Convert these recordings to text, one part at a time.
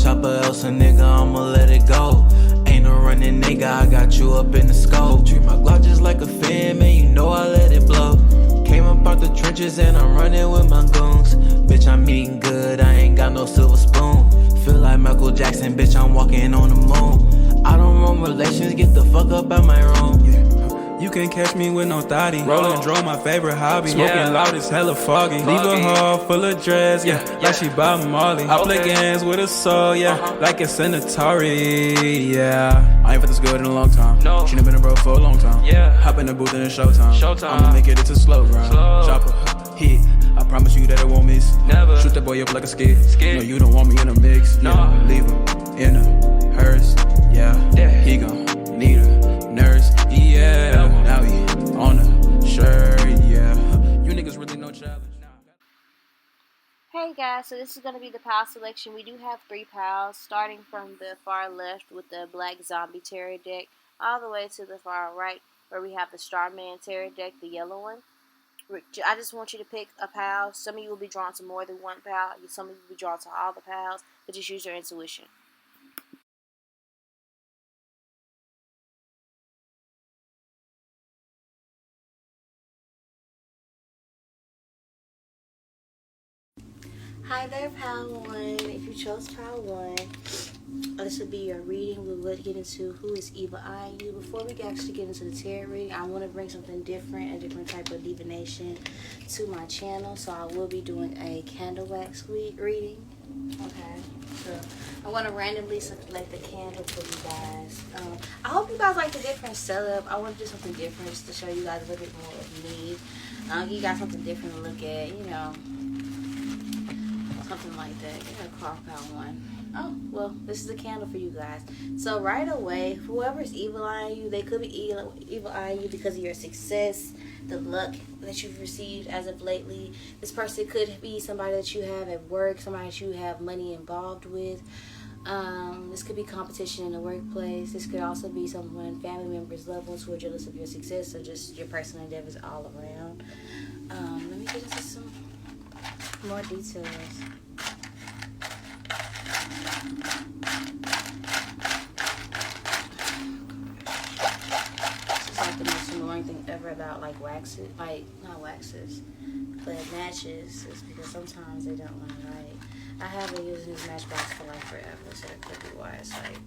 chopper else a nigga, I'ma let it go. Ain't no running nigga, I got you up in the scope. Treat my Glock just like a fan, man, you know I let it blow. Came up out the trenches and I'm running with my goons. Bitch, I'm eating good, I ain't got no silver spoon. Feel like Michael Jackson, bitch, I'm walking on the moon. I don't run relations, get the fuck up out my room. You can't catch me with no thotty. Rolling drone, my favorite hobby. Smoking loud, it's hella foggy. Leave a hall full of dress, like she Bob Marley. I play games with a soul, like it's an Atari, I ain't felt this good in a long time. She done been a bro for a long time. Hop in the booth and it's showtime. I'ma make it, it's a slow grind. Chopper, hit. I promise you that it won't miss. Never. Shoot that boy up like a skid. No, you don't want me in a mix. Leave him in a hearse. He gon' need a nurse. Now he on a shirt. You niggas really no challenge. Hey guys, so this is going to be the PAL selection. We do have 3 PALs, starting from the far left with the Black Zombie Terror deck, all the way to the far right where we have the Starman Terror deck, the yellow one. I just want you to pick a PAL. Some of you will be drawn to more than one PAL. Some of you will be drawn to all the PALs, but just use your intuition. Hi there, PAL 1. If you chose PAL 1, this will be your reading. We will get into who is evil eyeing you. Before we actually get into the tarot reading, I want to bring something different, a different type of divination to my channel. So I will be doing a candle wax reading. Okay, so I want to randomly select the candle for you guys. I hope you guys like the different setup. I want to do something different just to show you guys a little bit more of me. You got something different to look at, you know. Something like that. Get a car PAL 1. Oh, well, this is a candle for you guys. So right away, whoever's evil eyeing you, they could be evil eyeing you because of your success, the luck that you've received as of lately. This person could be somebody that you have at work, somebody that you have money involved with. This could be competition in the workplace. This could also be someone, family members, loved ones who are jealous of your success, or just your personal endeavors all around. Let me get into some more details. This is like the most annoying thing ever about like waxes, like not waxes, but matches, is because sometimes they don't want to light. I have been using this matchbox for like forever, so that could be why it's like.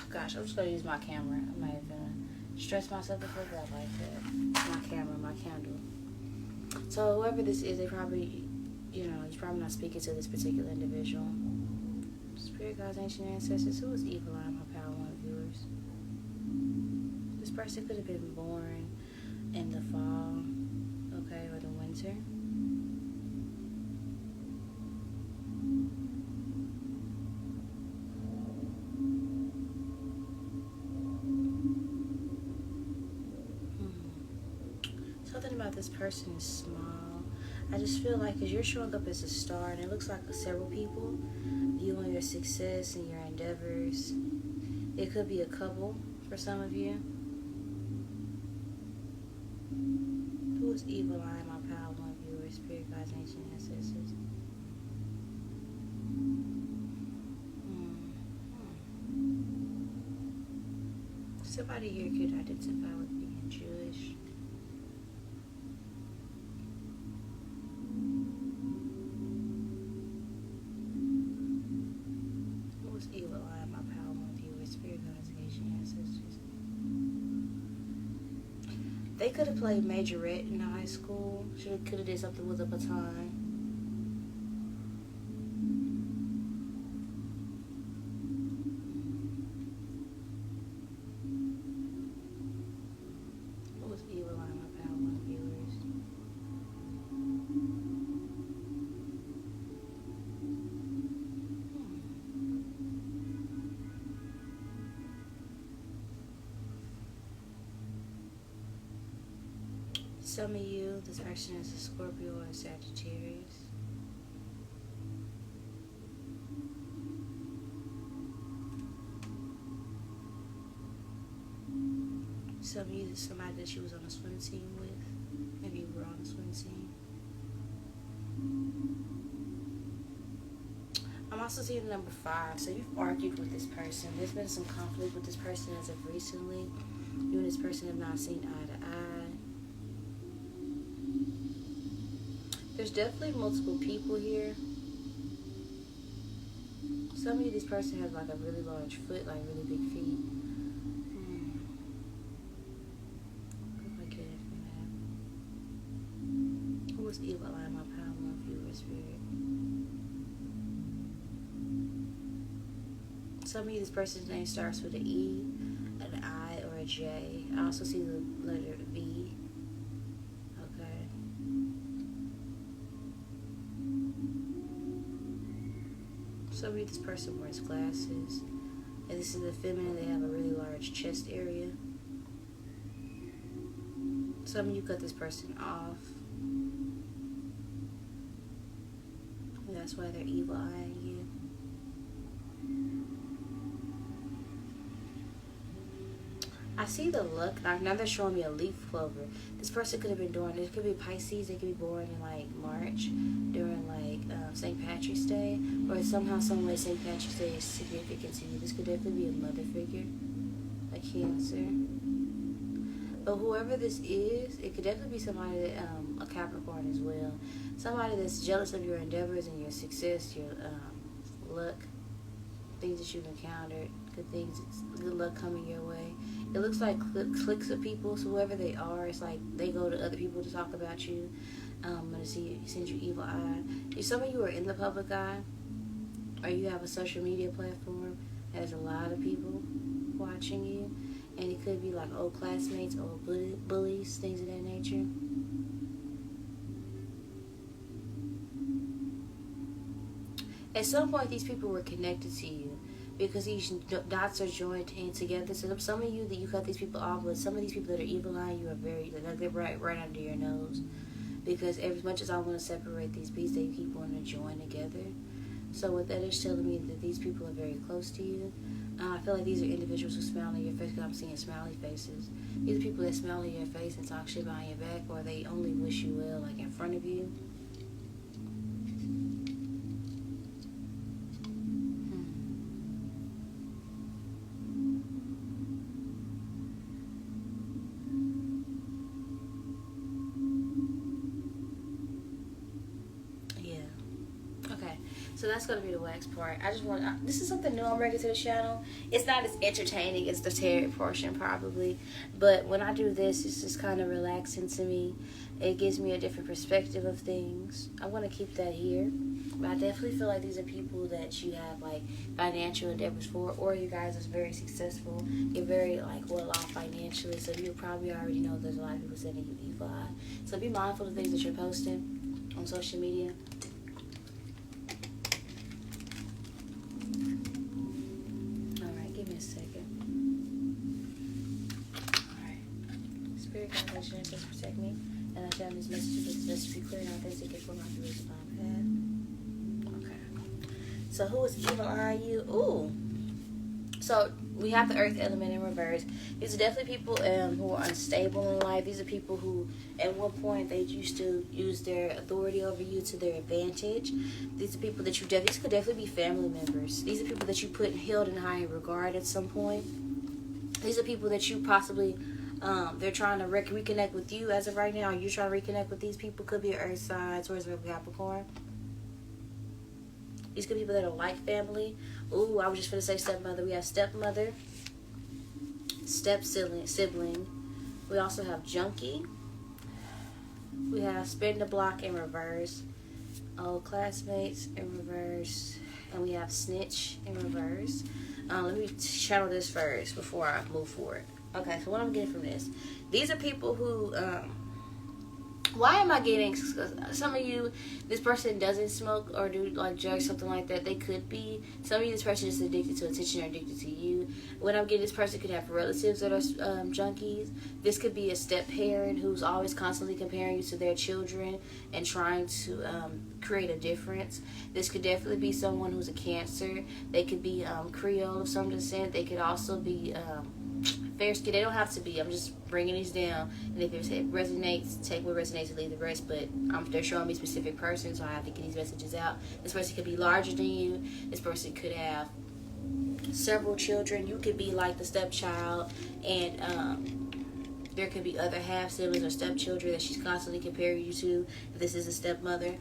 Gosh, I'm just gonna use my camera. I'm not even gonna stress myself to put that like that. My camera, my candle. So whoever this is, they probably, you know, he's probably not speaking to this particular individual. Spirit guides, ancient ancestors, who is evil eyeing my PAL 1 viewers? This person could have been born in the fall, okay, or the winter. Something about this person is small. I just feel like because you're showing up as a star, and it looks like several people viewing your success and your endeavors. It could be a couple for some of you. Who is evil eyeing my PAL 1 viewers, spirit guides, ancient ancestors? Somebody here could identify with being Jewish. Evil eyeing my PAL 1 viewers, spirit guides, ancient ancestors. They could have played majorette in high school. Could have did something with a baton. What was evil eyeing my PAL 1 viewers? Some of you, this person is a Scorpio or a Sagittarius. Some of you, somebody that you was on a swim team with. Maybe you were on a swim team. also see the number 5. So you've argued with this person. There's been some conflict with this person as of recently. You and this person have not seen eye to eye. There's definitely multiple people here. Some of you, this person has like a really large foot, like really big feet. What do I get from that? Who was evil eye, my power, my viewer, spirit? Some of you, this person's name starts with an E, an I, or a J. I also see the letter V. Okay. Some of you, this person wears glasses. And this is the feminine. They have a really large chest area. Some of you cut this person off. And that's why they're evil eyeing you. I see the luck. Now they're showing me a leaf clover. This person could have been doing, it could be Pisces. They could be born in like March during like St. Patrick's Day, or somehow, some way St. Patrick's Day is significant to you. This could definitely be a mother figure, a Cancer. But whoever this is, it could definitely be somebody that, a Capricorn as well. Somebody that's jealous of your endeavors and your success, your luck, things that you've encountered, good things, good luck coming your way. It looks like cliques of people, so whoever they are, it's like they go to other people to talk about you. I'm going to send you evil eye. If some of you are in the public eye, or you have a social media platform, there's a lot of people watching you, and it could be like old classmates, old bullies, things of that nature. At some point, these people were connected to you, because these dots are joined in together. So some of you that you cut these people off with, some of these people that are evil eye, you are they're right under your nose. Because as much as I want to separate these beasts, they keep wanting to join together. So what that is telling me that these people are very close to you. I feel like these are individuals who smile in your face, because I'm seeing smiley faces. These are people that smile in your face and talk shit behind your back, or they only wish you well, like in front of you. So that's going to be the wax part. I just want, this is something new I'm bringing to the channel. It's not as entertaining as the tarot portion probably. But when I do this, it's just kind of relaxing to me. It gives me a different perspective of things. I want to keep that here. But I definitely feel like these are people that you have like financial endeavors for. Or you guys are very successful. You're very like well off financially. So you probably already know there's a lot of people sending you evil eye. So be mindful of things that you're posting on social media. Just protect me, and I found these messages just to be clear and authentic for my viewers if I'm bad. Okay. So who is evil eyeing you? Ooh. So we have the earth element in reverse. These are definitely people who are unstable in life. These are people who at one point they used to use their authority over you to their advantage. These are people that these could definitely be family members. These are people that you held in high regard at some point. These are people that you possibly they're trying to reconnect with you as of right now. You're trying to reconnect with these people. Could be an earth sign, Taurus, Capricorn. These could be people that are like family. Ooh, I was just going to say stepmother. We have stepmother, step sibling. We also have junkie. We have spin the block in reverse. Old classmates in reverse. And we have snitch in reverse. Let me channel this first before I move forward. Okay, so what I'm getting from this, these are people who, why am I getting, some of you, this person doesn't smoke or do like drugs, something like that. They could be. Some of you, this person is addicted to attention or addicted to you. What I'm getting, this person could have relatives that are junkies. This could be a step parent who's always constantly comparing you to their children and trying to create a difference. This could definitely be someone who's a Cancer. They could be Creole of some descent. They could also be fair skin. They don't have to be. I'm just bringing these down. And if it resonates, take what resonates and leave the rest. But they're showing me specific persons, so I have to get these messages out. This person could be larger than you. This person could have several children. You could be like the stepchild, and there could be other half siblings or stepchildren that she's constantly comparing you to. If this is a stepmother,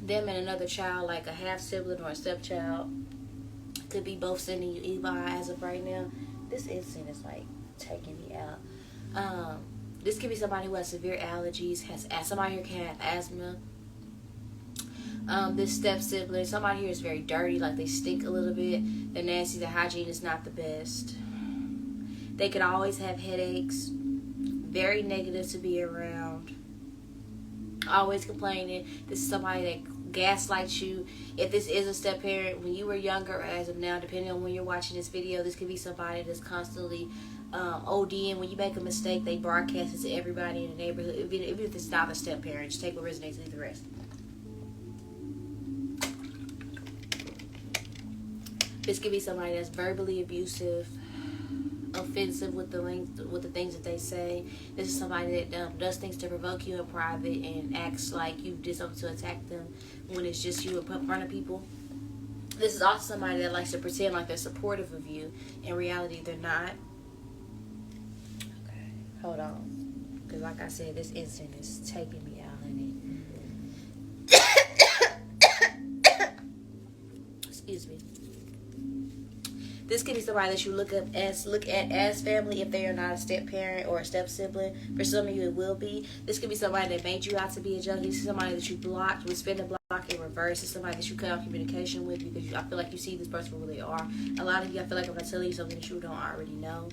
them and another child, like a half sibling or a stepchild, could be both sending you evil eye as of right now. This instant is like taking me out. This could be somebody who has severe allergies, somebody here can have asthma. This step sibling, somebody here is very dirty, like they stink a little bit. They're nasty. Their hygiene is not the best. They could always have headaches. Very negative to be around. Always complaining. This is somebody that gaslights you. If this is a step parent, when you were younger or as of now, depending on when you're watching this video, this could be somebody that's constantly ODing. When you make a mistake, they broadcast it to everybody in the neighborhood. Even if it's not a step parent, just take what resonates and leave the rest. This could be somebody that's verbally abusive, offensive with the things that they say. This is somebody that does things to provoke you in private and acts like you did something to attack them when it's just you in front of people. This is also somebody that likes to pretend like they're supportive of you. In reality, they're not. Okay, hold on. Because like I said, this instant is taking me out, honey. Excuse me. This could be somebody that you look at as family if they are not a step parent or a step sibling. For some of you, it will be. This could be somebody that made you out to be a junkie. This is somebody that you blocked, would spin the block in reverse. This is somebody that you cut off communication with because I feel like you see this person for who they are. A lot of you, I feel like I'm not telling you something that you don't already know.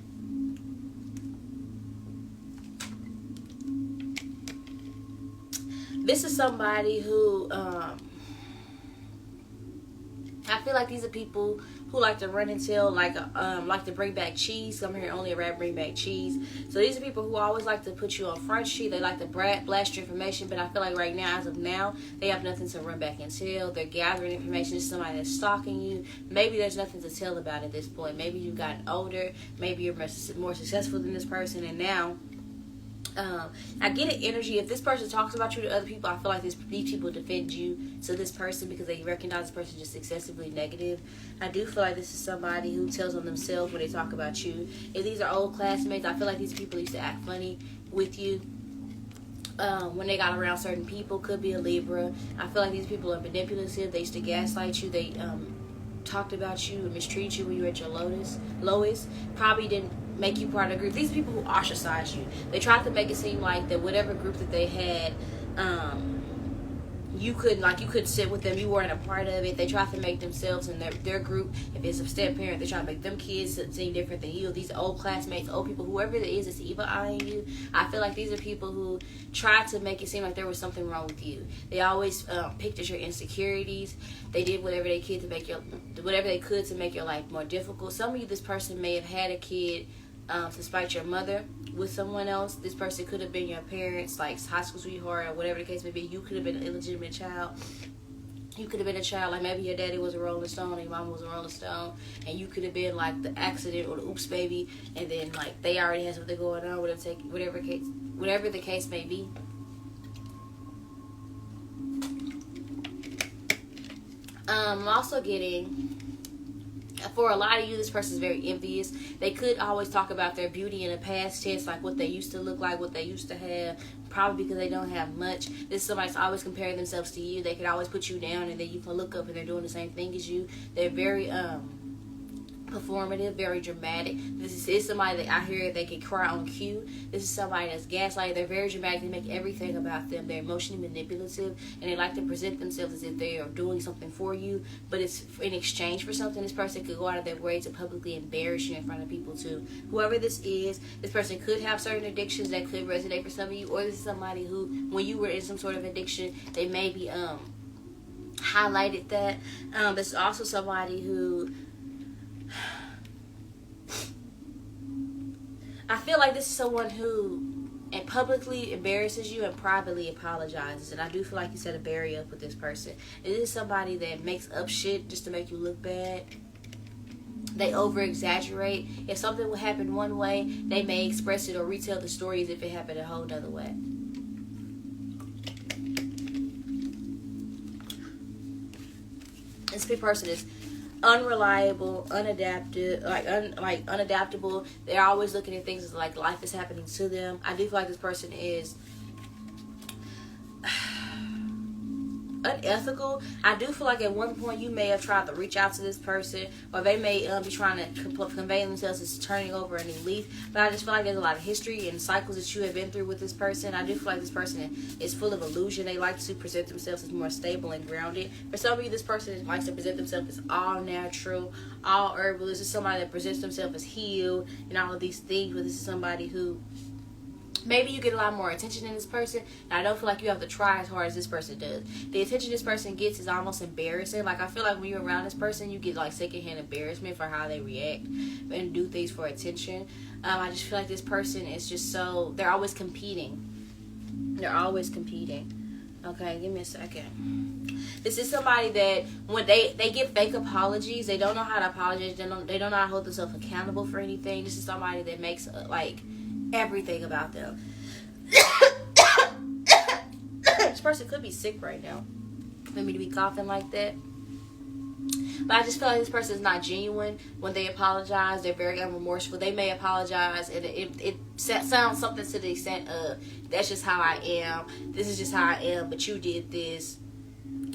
This is somebody who, I feel like these are people who like to run and tell, like to bring back cheese. I'm here only a rat bring back cheese. So these are people who always like to put you on front street. They like to blast your information, but I feel like right now, as of now, they have nothing to run back and tell. They're gathering information. It's somebody that's stalking you. Maybe there's nothing to tell about at this point. Maybe you've gotten older. Maybe you're more successful than this person, and now I get an energy. If this person talks about you to other people, I feel like these people defend you to this person because they recognize this person just excessively negative. I do feel like this is somebody who tells on themselves when they talk about you. If these are old classmates, I feel like these people used to act funny with you when they got around certain people. Could be a Libra. I feel like these people are manipulative. They used to gaslight you. They talked about you and mistreated you when you were at your lowest. Probably didn't make you part of the group. These are people who ostracize you. They tried to make it seem like that whatever group that they had, you couldn't sit with them. You weren't a part of it. They tried to make themselves and their group, if it's a step parent, they try to make them kids seem different than you. These old classmates, old people, whoever it is that's evil eyeing you, I feel like these are people who tried to make it seem like there was something wrong with you. They always picked at your insecurities. They did whatever they could to make your life more difficult. Some of you, this person may have had a kid to spite your mother with someone else. This person could have been your parents, like high school sweetheart or whatever the case may be. You could have been an illegitimate child. You could have been a child, like maybe your daddy was a Rolling Stone and your mama was a Rolling Stone, and you could have been like the accident or the oops baby, and then like they already had something going on, whatever the case may be. I'm also getting, for a lot of you, this person is very envious. They could always talk about their beauty in the past tense, like what they used to look like, what they used to have, probably because they don't have much. This is somebody that's always comparing themselves to you. They could always put you down, and then you can look up and they're doing the same thing as you. They're very performative, very dramatic. This is somebody that I hear they can cry on cue. This is somebody that's gaslighting. They're very dramatic. They make everything about them. They're emotionally manipulative, and they like to present themselves as if they are doing something for you, but it's in exchange for something. This person could go out of their way to publicly embarrass you in front of people too. Whoever this person could have certain addictions that could resonate for some of you, or this is somebody who, when you were in some sort of addiction, they maybe highlighted that. This is also somebody who, I feel like this is someone who publicly embarrasses you and privately apologizes. And I do feel like you set a barrier up with this person. It is somebody that makes up shit just to make you look bad. They over exaggerate. If something will happen one way, they may express it or retell the story as if it happened a whole other way. This person is unreliable, unadaptable. They're always looking at things as like life is happening to them. I do feel like this person is unethical. I do feel like at one point you may have tried to reach out to this person, or they may be trying to convey themselves as turning over a new leaf. But I just feel like there's a lot of history and cycles that you have been through with this person. I do feel like this person is full of illusion. They like to present themselves as more stable and grounded. For some of you, this person likes to present themselves as all natural, all herbal. This is somebody that presents themselves as healed and all of these things. But this is somebody who maybe you get a lot more attention than this person, and I don't feel like you have to try as hard as this person does. The attention this person gets is almost embarrassing. Like, I feel like when you're around this person, you get like secondhand embarrassment for how they react and do things for attention. I just feel like this person is just so, they're always competing. They're always competing. Okay, give me a second. This is somebody that when they give fake apologies, they don't know how to apologize. They don't know how to hold themselves accountable for anything. This is somebody that makes like everything about them. This person could be sick right now for me to be coughing like that. But I just feel like this person is not genuine when they apologize. They're very unremorseful. They may apologize and it sounds something to the extent of, that's just how I am. This is just how I am, but you did this.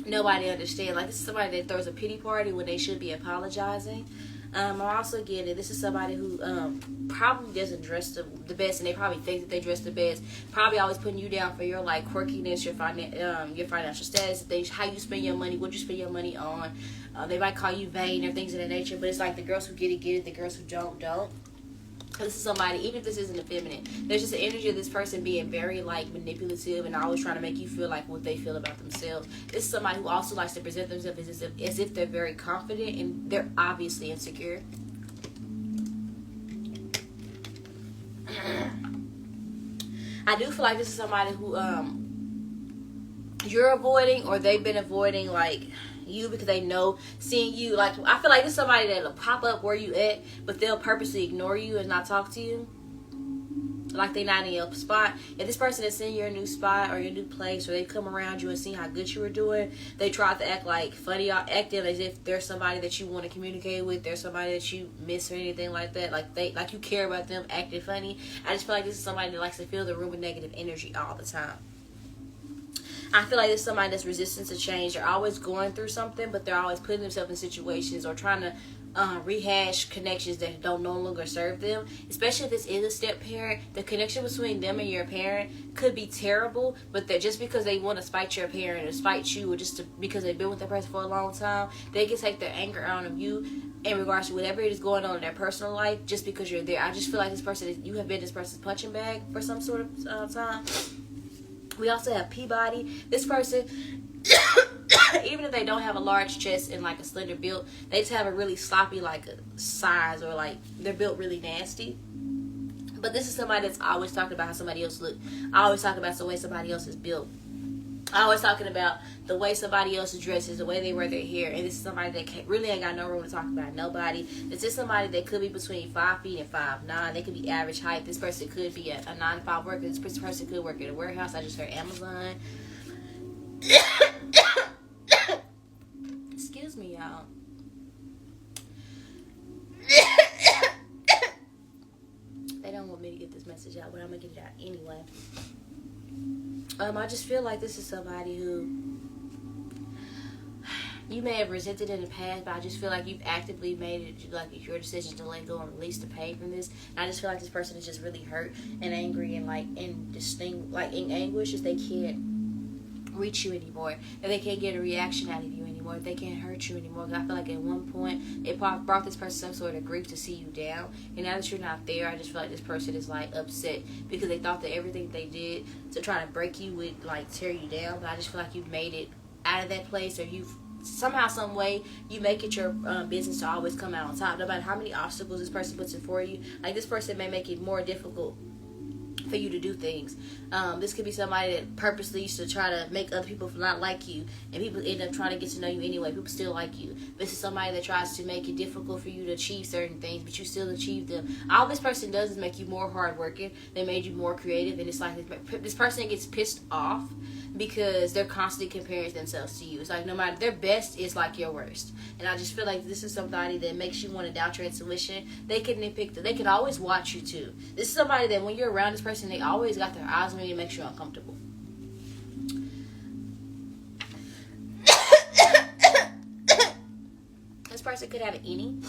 Nobody understands. Like, this is somebody that throws a pity party when they should be apologizing. I'm also getting, this is somebody who probably doesn't dress the best, and they probably think that they dress the best. Probably always putting you down for your like quirkiness, your financial status, things, how you spend your money, what you spend your money on. They might call you vain or things of that nature, but it's like the girls who get it, the girls who don't. This is somebody, even if this isn't effeminate, there's just an energy of this person being very like manipulative and always trying to make you feel like what they feel about themselves. This is somebody who also likes to present themselves as if they're very confident, and they're obviously insecure. I do feel like this is somebody who you're avoiding, or they've been avoiding like you because they know seeing you. Like, I feel like this is somebody that'll pop up where you at, but they'll purposely ignore you and not talk to you. Like, they're not in your spot. If this person is in your new spot or your new place, or they come around you and see how good you were doing, they try to act like funny, acting as if they're somebody that you want to communicate with, they're somebody that you miss or anything like that. Like you care about them, acting funny. I just feel like this is somebody that likes to fill the room with negative energy all the time. I feel like there's somebody that's resistant to change. They're always going through something, but they're always putting themselves in situations or trying to rehash connections that don't no longer serve them. Especially if this is a step parent, the connection between them and your parent could be terrible, but that just because they want to spite your parent or spite you, or because they've been with that person for a long time, they can take their anger out of you in regards to whatever it is going on in their personal life just because you're there. I just feel like this person, you have been this person's punching bag for some sort of time. We also have Peabody. This person, even if they don't have a large chest and like a slender build, they just have a really sloppy like size, or like they're built really nasty. But this is somebody that's always talking about how somebody else look. I always talk about the way somebody else is built. I always talking about the way somebody else dresses, the way they wear their hair. And this is somebody that really ain't got no room to talk about nobody. This is somebody that could be between 5 feet and 5'9". They could be average height. This person could be a 9-to-5 worker. This person could work at a warehouse. I just heard Amazon. Excuse me, y'all. They don't want me to get this message out, but I'm going to get it out anyway. I just feel like this is somebody who you may have resented in the past, but I just feel like you've actively made it like it's your decision to let go and release the pain from this. And I just feel like this person is just really hurt and angry and like in anguish as they can't reach you anymore, that they can't get a reaction out of you anymore, that they can't hurt you anymore. Because I feel like at one point it brought this person some sort of grief to see you down, and now that you're not there, I just feel like this person is like upset because they thought that everything they did to try to break you would like tear you down. But I just feel like you've made it out of that place, or you've somehow, some way, you make it your business to always come out on top, no matter how many obstacles this person puts in for you. Like, this person may make it more difficult for you to do things. This could be somebody that purposely used to try to make other people not like you, and people end up trying to get to know you anyway. People still like you. This is somebody that tries to make it difficult for you to achieve certain things, but you still achieve them. All this person does is make you more hardworking. They made you more creative, and it's like this person gets pissed off because they're constantly comparing themselves to you. It's like no matter, their best is like your worst. And I just feel like this is somebody that makes you want to doubt your intuition. They can always watch you too. This is somebody that when you're around this person, they always got their eyes on you and makes you uncomfortable. This person could have an innie.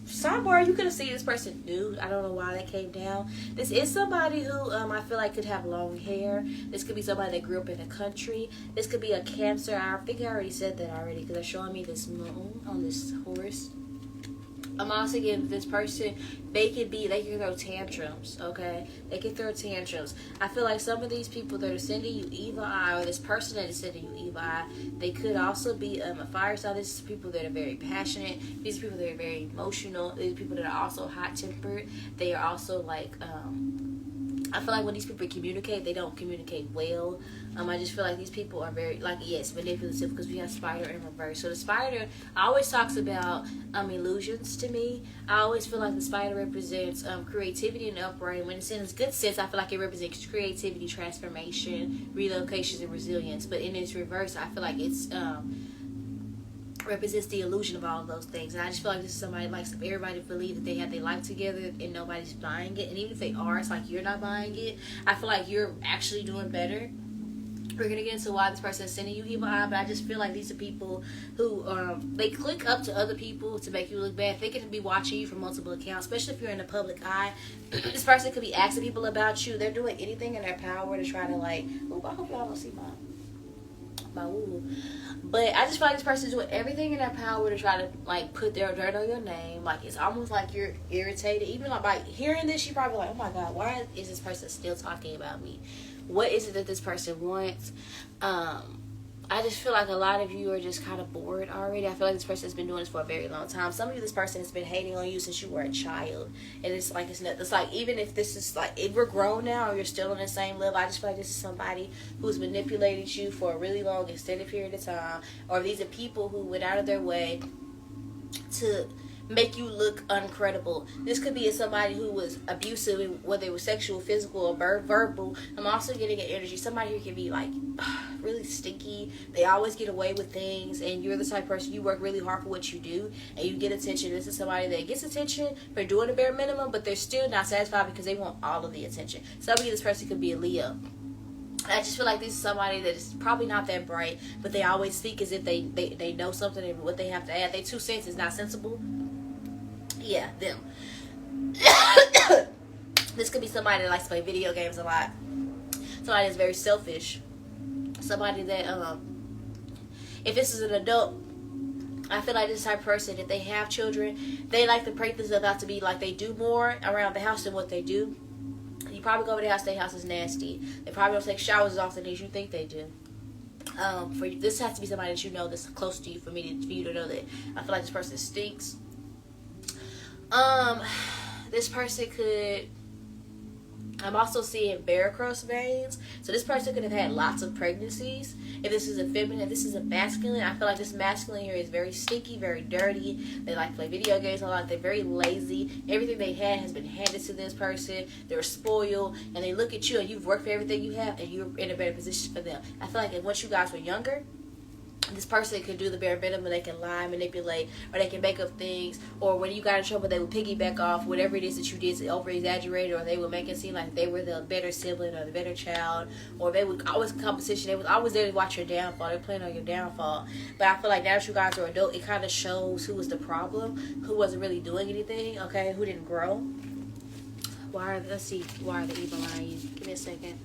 Sidebar, you could have seen this person nude. I don't know why that came down. This is somebody who I feel like could have long hair. This could be somebody that grew up in the country. This could be a Cancer. I think I already said that already because they're showing me this moon on this horse. I'm also getting this person, they can throw tantrums, okay? They can throw tantrums. I feel like some of these people that are sending you evil eye, or this person that is sending you evil eye, they could also be a fire sign. This is people that are very passionate. These are people that are very emotional. These are people that are also hot-tempered. They are also like, I feel like when these people communicate, they don't communicate well. I just feel like these people are very, like, yes, manipulative, because we have spider in reverse. So the spider always talks about illusions to me. I always feel like the spider represents creativity and upright. When it's in its good sense, I feel like it represents creativity, transformation, relocations, and resilience. But in its reverse, I feel like it's represents the illusion of all of those things. And I just feel like this is somebody likes everybody to believe that they have their life together and nobody's buying it. And even if they are, it's like you're not buying it. I feel like you're actually doing better. We're going to get into why this person is sending you evil eye, but I just feel like these are people who, they click up to other people to make you look bad. They could be watching you from multiple accounts, especially if you're in the public eye. This person could be asking people about you. They're doing anything in their power to try to, like, ooh, I hope y'all don't see my woo. But I just feel like this person is doing everything in their power to try to, like, put their dirt on your name. Like, it's almost like you're irritated. Even like by hearing this, you're probably like, oh my God, why is this person still talking about me? What is it that this person wants? I just feel like a lot of you are just kind of bored already. I feel like this person has been doing this for a very long time. Some of you, this person has been hating on you since you were a child. And it's like, it's like, even if this is like, if we're grown now or you're still on the same level, I just feel like this is somebody who's manipulated you for a really long, extended period of time. Or these are people who went out of their way to make you look uncredible. This could be somebody who was abusive, whether it was sexual, physical, or verbal. I'm also getting an energy. Somebody who can be like really stinky. They always get away with things, and you're the type of person, you work really hard for what you do, and you get attention. This is somebody that gets attention for doing the bare minimum, but they're still not satisfied because they want all of the attention. Some of you, this person could be a Leo. I just feel like this is somebody that is probably not that bright, but they always speak as if they know something and what they have to add. Their 2 cents is not sensible. Yeah, them. This could be somebody that likes to play video games a lot. Somebody that's very selfish. Somebody that, if this is an adult, I feel like this type of person, if they have children, they like to pray themselves out to be like they do more around the house than what they do. You probably go over their house is nasty. They probably don't take showers as often as you think they do. For you, this has to be somebody that you know that's close to you for you to know that. I feel like this person stinks. This person could, I'm also seeing varicose veins. So this person could have had lots of pregnancies. If this is a feminine, if this is a masculine, I feel like this masculine here is very stinky, very dirty. They like to play video games a lot. They're very lazy. Everything they had has been handed to this person. They're spoiled, and they look at you, and you've worked for everything you have, and you're in a better position for them. I feel like if once you guys were younger, this person could do the bare minimum. They can lie, manipulate, or they can make up things. Or when you got in trouble, they would piggyback off whatever it is that you did to over-exaggerate, or they would make it seem like they were the better sibling or the better child, or they would always competition. They was always there to watch your downfall. They're playing on your downfall. But I feel like now that you guys are adult, it kind of shows who was the problem, who wasn't really doing anything, okay, who didn't grow. Let's see, why are the evil eyeing you? Give me a second.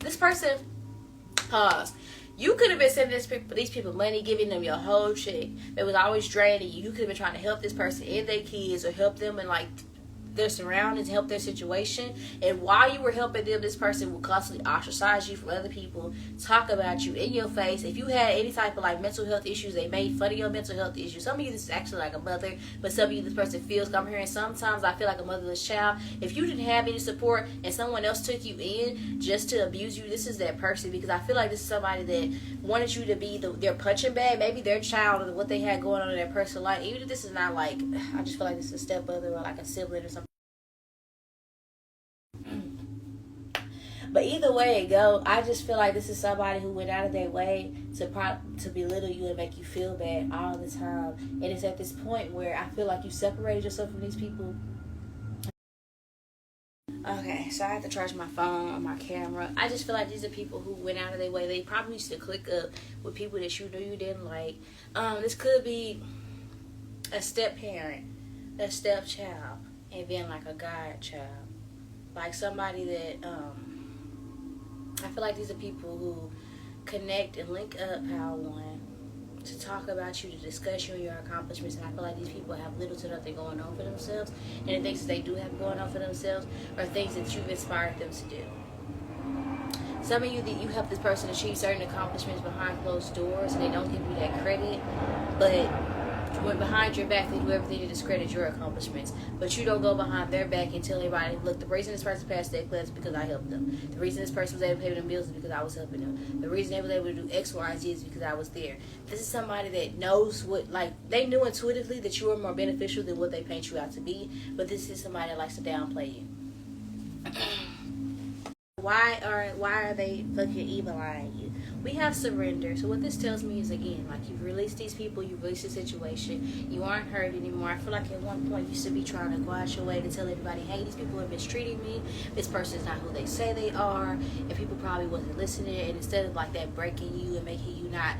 This person, pause. You could have been sending these people money, giving them your whole check. It was always draining you. You could have been trying to help this person and their kids, or help them in like their surroundings, help their situation. And while you were helping them, this person will constantly ostracize you from other people, talk about you in your face. If you had any type of like mental health issues, they made fun of your mental health issues. Some of you, this is actually like a mother, but some of you, this person feels. I'm hearing sometimes I feel like a motherless child. If you didn't have any support and someone else took you in just to abuse you, this is that person, because I feel like this is somebody that wanted you to be their punching bag, maybe their child, or what they had going on in their personal life. Even if this is not like, I just feel like this is a stepmother or like a sibling or something. But either way it go, I just feel like this is somebody who went out of their way to belittle you and make you feel bad all the time. And it's at this point where I feel like you separated yourself from these people. Okay, so I have to charge my phone or my camera. I just feel like these are people who went out of their way. They probably used to click up with people that you knew you didn't like. This could be a step-parent, a stepchild, and then like a godchild. Like somebody that, I feel like these are people who connect and link up how one to talk about you, to discuss you and your accomplishments. And I feel like these people have little to nothing going on for themselves, and the things that they do have going on for themselves are things that you've inspired them to do. Some of you, that you help this person achieve certain accomplishments behind closed doors, and they don't give you that credit, but when behind your back they do everything to discredit your accomplishments. But you don't go behind their back and tell everybody, look, the reason this person passed their class is because I helped them. The reason this person was able to pay them bills is because I was helping them. The reason they was able to do X, Y, and Z is because I was there. This is somebody that knows what, like, they knew intuitively that you were more beneficial than what they paint you out to be. But this is somebody that likes to downplay you. Why are they fucking evil eyeing you? We have surrender. So what this tells me is, again, like, you've released these people, you've released the situation, you aren't hurt anymore. I feel like at one point you used to be trying to go out your way to tell everybody, hey, these people are mistreating me, this person's not who they say they are, and people probably wasn't listening. And instead of like that breaking you and making you not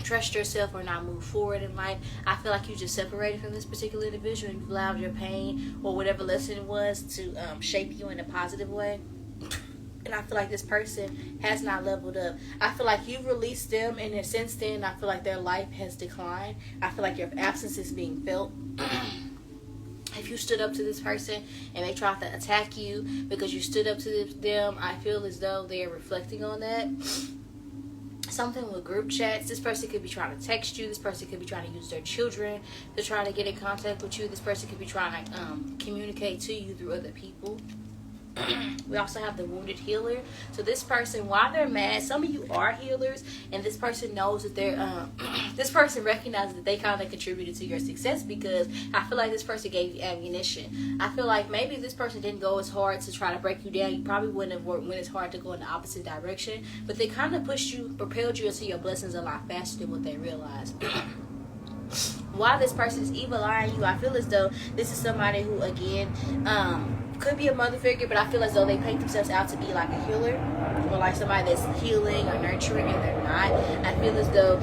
trust yourself or not move forward in life, I feel like you just separated from this particular individual and you've allowed your pain or whatever lesson it was to shape you in a positive way. And I feel like this person has not leveled up. I feel like you've released them, and since then, I feel like their life has declined. I feel like your absence is being felt. If you stood up to this person and they tried to attack you because you stood up to them, I feel as though they are reflecting on that. Something with group chats. This person could be trying to text you. This person could be trying to use their children to try to get in contact with you. This person could be trying to communicate to you through other people. We also have the wounded healer. So this person, while they're mad, some of you are healers, and this person knows that they're this person recognizes that they kind of contributed to your success, because I feel like this person gave you ammunition. I feel like maybe if this person didn't go as hard to try to break you down, you probably wouldn't have went as hard to go in the opposite direction, but they kind of pushed you, propelled you into your blessings a lot faster than what they realized. While this person is evil eyeing you, I feel as though this is somebody who, again, could be a mother figure, but I feel as though they paint themselves out to be like a healer, or like somebody that's healing or nurturing, and they're not. I feel as though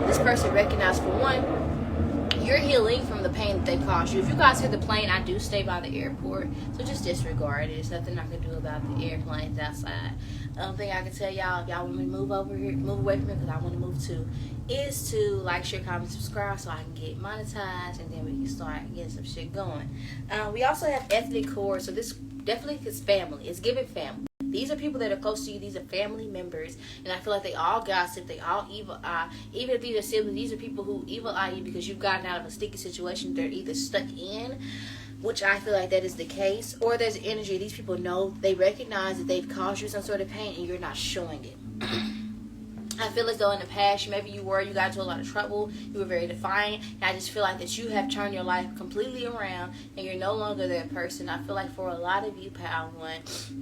this person recognized, for one, you're healing from the pain that they caused you. If you guys hear the plane, I do stay by the airport, so just disregard it. There's nothing I can do about the airplanes outside. The only thing I can tell y'all, if y'all want me to move over here, move away from it, because I want to move to, is to like, share, comment, subscribe, so I can get monetized, and then we can start getting some shit going. We also have ethnic core, so this definitely is family. It's giving family. These are people that are close to you. These are family members, and I feel like they all gossip. They all evil eye. Even if these are siblings, these are people who evil eye you because you've gotten out of a sticky situation they're either stuck in, which I feel like that is the case, or there's energy. These people know, they recognize that they've caused you some sort of pain, and you're not showing it. I feel as though in the past, maybe you got into a lot of trouble, you were very defiant, and I just feel like that you have turned your life completely around, and you're no longer that person. I feel like for a lot of you, Pal One,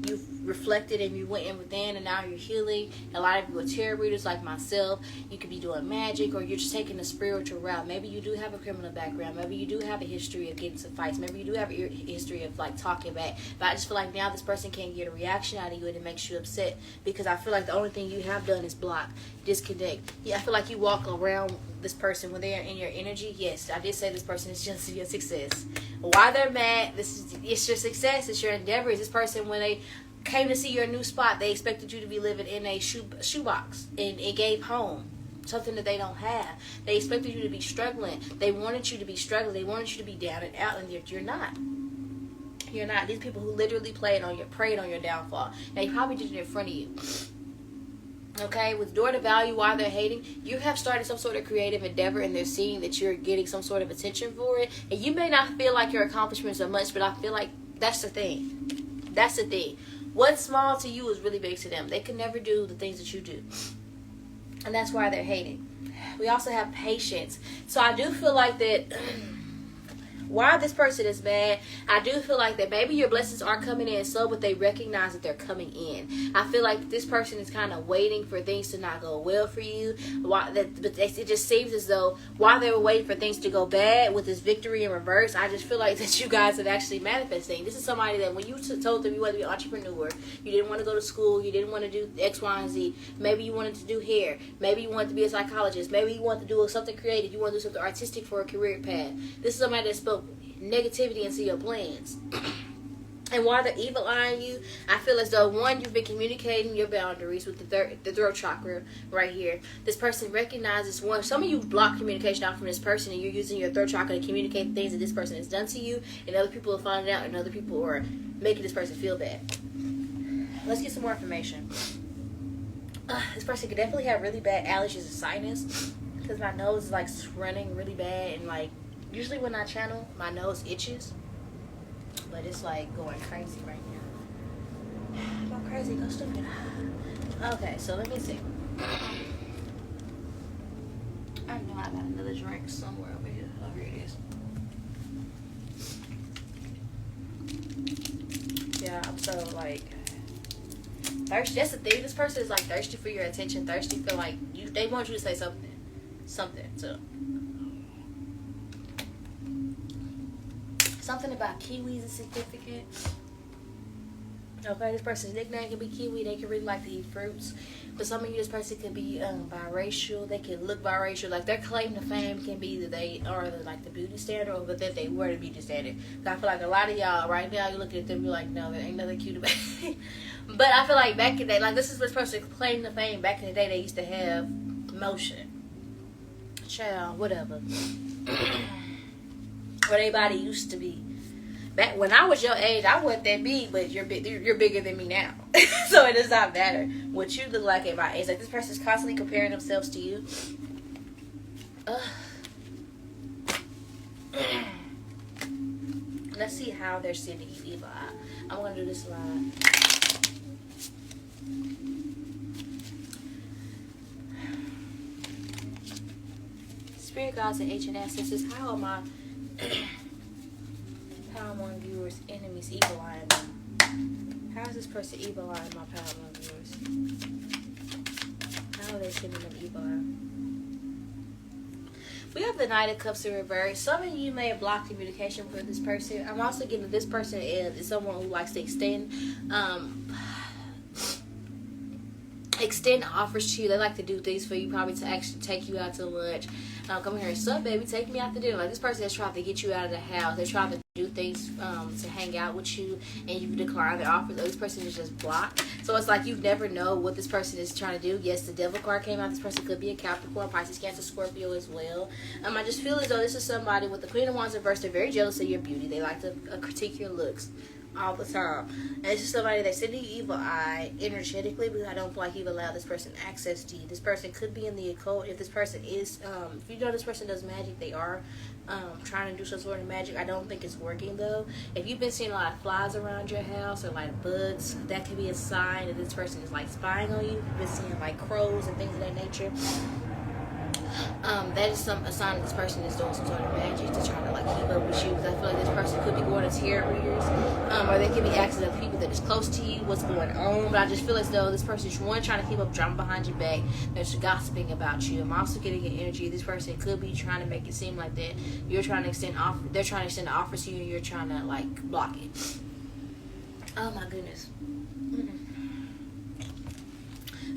you've reflected and you went in within, and now you're healing. A lot of you are tarot readers like myself. You could be doing magic, or you're just taking a spiritual route. Maybe you do have a criminal background. Maybe you do have a history of getting some fights. Maybe you do have a history of like talking back. But I just feel like now this person can't get a reaction out of you, and it makes you upset, because I feel like the only thing you have done is block, disconnect. Yeah, I feel like you walk around this person when they're in your energy. Yes, I did say this person is just your success. Why they're mad, it's your success, it's your endeavors. This person, when they came to see your new spot, they expected you to be living in a shoebox, and it gave home, something that they don't have. They expected you to be struggling. They wanted you to be struggling. They wanted you to be down and out, and you're not. You're not. These people who literally preyed on your downfall. They probably did it in front of you. Okay, with 𝓭𝓲𝓬𝓵, while they're hating, you have started some sort of creative endeavor and they're seeing that you're getting some sort of attention for it. And you may not feel like your accomplishments are much, but I feel like that's the thing. That's the thing. What's small to you is really big to them. They can never do the things that you do. And that's why they're hating. We also have patience. So I do feel like that... Why this person is mad, I do feel like that maybe your blessings are coming in slow, but they recognize that they're coming in. I feel like this person is kind of waiting for things to not go well for you. But it just seems as though while they were waiting for things to go bad with this victory in reverse, I just feel like that you guys are actually manifesting. This is somebody that when you told them you wanted to be an entrepreneur, you didn't want to go to school, you didn't want to do X, Y, and Z. Maybe you wanted to do hair. Maybe you wanted to be a psychologist. Maybe you wanted to do something creative. You want to do something artistic for a career path. This is somebody that spoke negativity into your plans. And while they're evil eyeing you, I feel as though, one, you've been communicating your boundaries with the throat chakra right here. This person recognizes, one, some of you block communication out from this person and you're using your throat chakra to communicate things that this person has done to you, and other people are finding out and other people are making this person feel bad. Let's get some more information. This person could definitely have really bad allergies and sinus, because my nose is like running really bad, and like usually when I channel, my nose itches, but it's like going crazy right now. Go crazy, go stupid. Okay, so let me see. I know I got another drink somewhere over here. Oh, here it is. Yeah, I'm so like thirsty. That's the thing. This person is like thirsty for your attention, thirsty for like they want you to say something. Something about kiwis is significant. Okay, this person's nickname can be kiwi. They can really like to eat fruits. For some of you, this person could be biracial. They can look biracial. Like their claim to fame can be that they are like the beauty standard, or that they were the beauty standard. I feel like a lot of y'all right now, you look at them, you're like, no, there ain't nothing cute about it. But I feel like back in the day, like this person claim to fame. Back in the day, they used to have motion. Child, whatever. Where everybody used to be. Back when I was your age, I wasn't that big, but you're bigger than me now. So it does not matter what you look like at my age. Like this person's constantly comparing themselves to you. Let's see how they're sending you evil eye. I'm gonna do this live. Spirit guides and ancient ancestors, how am I Power One viewers, enemies, evil eyeing them? How is this person evil eyeing my Power One viewers? How are they sending them evil eye? We have the Knight of Cups in reverse. Some of you may have blocked communication with this person. I'm also getting that this person is someone who likes to extend offers to you. They like to do things for you, probably to actually take you out to lunch. Come here, sup, baby, take me out to dinner. Like this person has tried to get you out of the house. They're trying to do things to hang out with you, and you decline their offers. This person is just blocked. So it's like you never know what this person is trying to do. Yes, the Devil card came out. This person could be a Capricorn, Pisces, Cancer, Scorpio as well. I just feel as though this is somebody with the Queen of Wands reversed. They're very jealous of your beauty. They like to critique your looks all the time. And it's just somebody that's sending you evil eye energetically, because I don't feel like you've allowed this person access to you. This person could be in the occult. If this person is, if you know this person does magic, they are trying to do some sort of magic. I don't think it's working though. If you've been seeing a lot of flies around your house or like bugs, that could be a sign that this person is like spying on you. You've been seeing like crows and things of that nature. That is a sign that this person is doing some sort of magic to try to like keep up with you. Because I feel like this person could be going to tarot readers, or they could be asking other people that is close to you what's going on. But I just feel as though this person is one trying to keep up drama behind your back. They're just gossiping about you. I'm also getting an energy. This person could be trying to make it seem like that you're trying to extend offer. They're trying to extend the offers to you, and you're trying to like block it. Oh my goodness.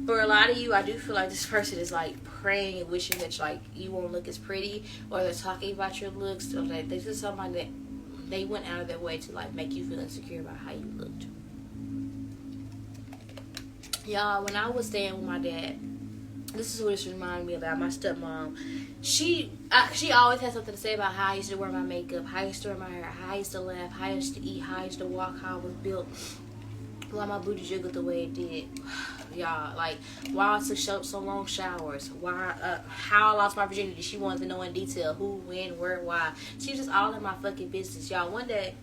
For a lot of you, I do feel like this person is like praying and wishing that like you won't look as pretty, or they're talking about your looks, or that this is somebody that they went out of their way to like make you feel insecure about how you looked. Y'all, when I was staying with my dad, This is what this reminded me about. My stepmom, she always had something to say about how I used to wear my makeup, how I used to wear my hair, how I used to laugh, how I used to eat, how I used to walk, how I was built, why my booty jiggled the way it did. Y'all, like, why I took so long showers, why, how I lost my virginity. She wanted to know in detail who, when, where, why. She was just all in my fucking business, y'all. One day,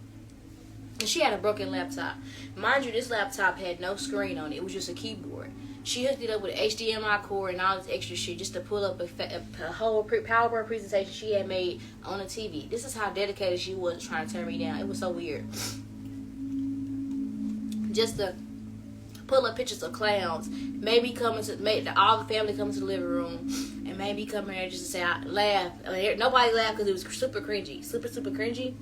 and she had a broken laptop. Mind you, this laptop had no screen on it. It was just a keyboard. She hooked it up with an HDMI cord and all this extra shit just to pull up a whole PowerPoint presentation she had made on the TV. This is how dedicated she was trying to turn me down. It was so weird. Just to pull up pictures of clowns, maybe all the family come to the living room, and maybe come in there just to say, I laugh. I mean, nobody laughed because it was super cringy. Super cringy.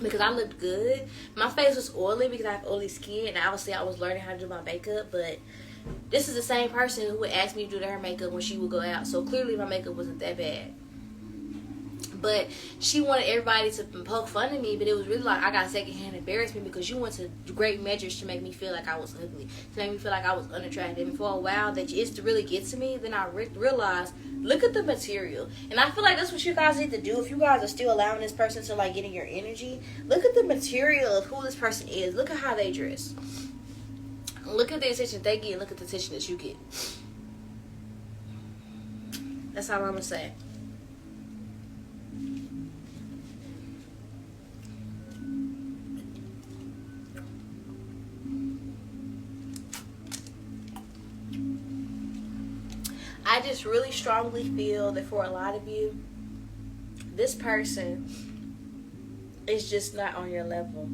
Because I looked good. My face was oily because I have oily skin, and obviously I was learning how to do my makeup, but this is the same person who would ask me to do her makeup when she would go out. So clearly my makeup wasn't that bad. But she wanted everybody to poke fun at me, but it was really like I got secondhand embarrassment because you went to great measures to make me feel like I was ugly, to make me feel like I was unattractive. And for a while, that used to really get to me. Then I realized, look at the material. And I feel like that's what you guys need to do. If you guys are still allowing this person to like get in your energy, look at the material of who this person is. Look at how they dress. Look at the attention they get. Look at the attention that you get. That's all I'm gonna say. I just really strongly feel that for a lot of you, this person is just not on your level.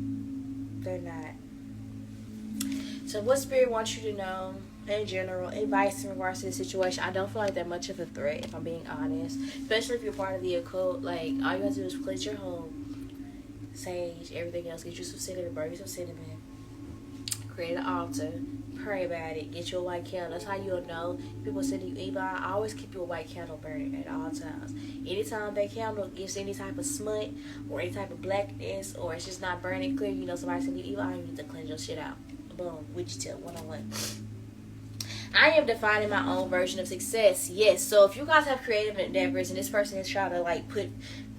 They're not. So what Spirit wants you to know, in general, advice in regards to the situation, I don't feel like they're much of a threat, if I'm being honest. Especially if you're part of the occult. Like, all you have to do is cleanse your home, sage, everything else. Get you some cinnamon, burn you some cinnamon. Create an altar. Pray about it. Get you a white candle. That's how you'll know. People send you evil. I always keep you a white candle burning at all times. Anytime that candle gives any type of smut or any type of blackness or it's just not burning clear, you know somebody's sending you evil. You need to cleanse your shit out. Boom. Witchy tip 101. I am defining my own version of success. Yes. So if you guys have creative endeavors and this person is trying to like put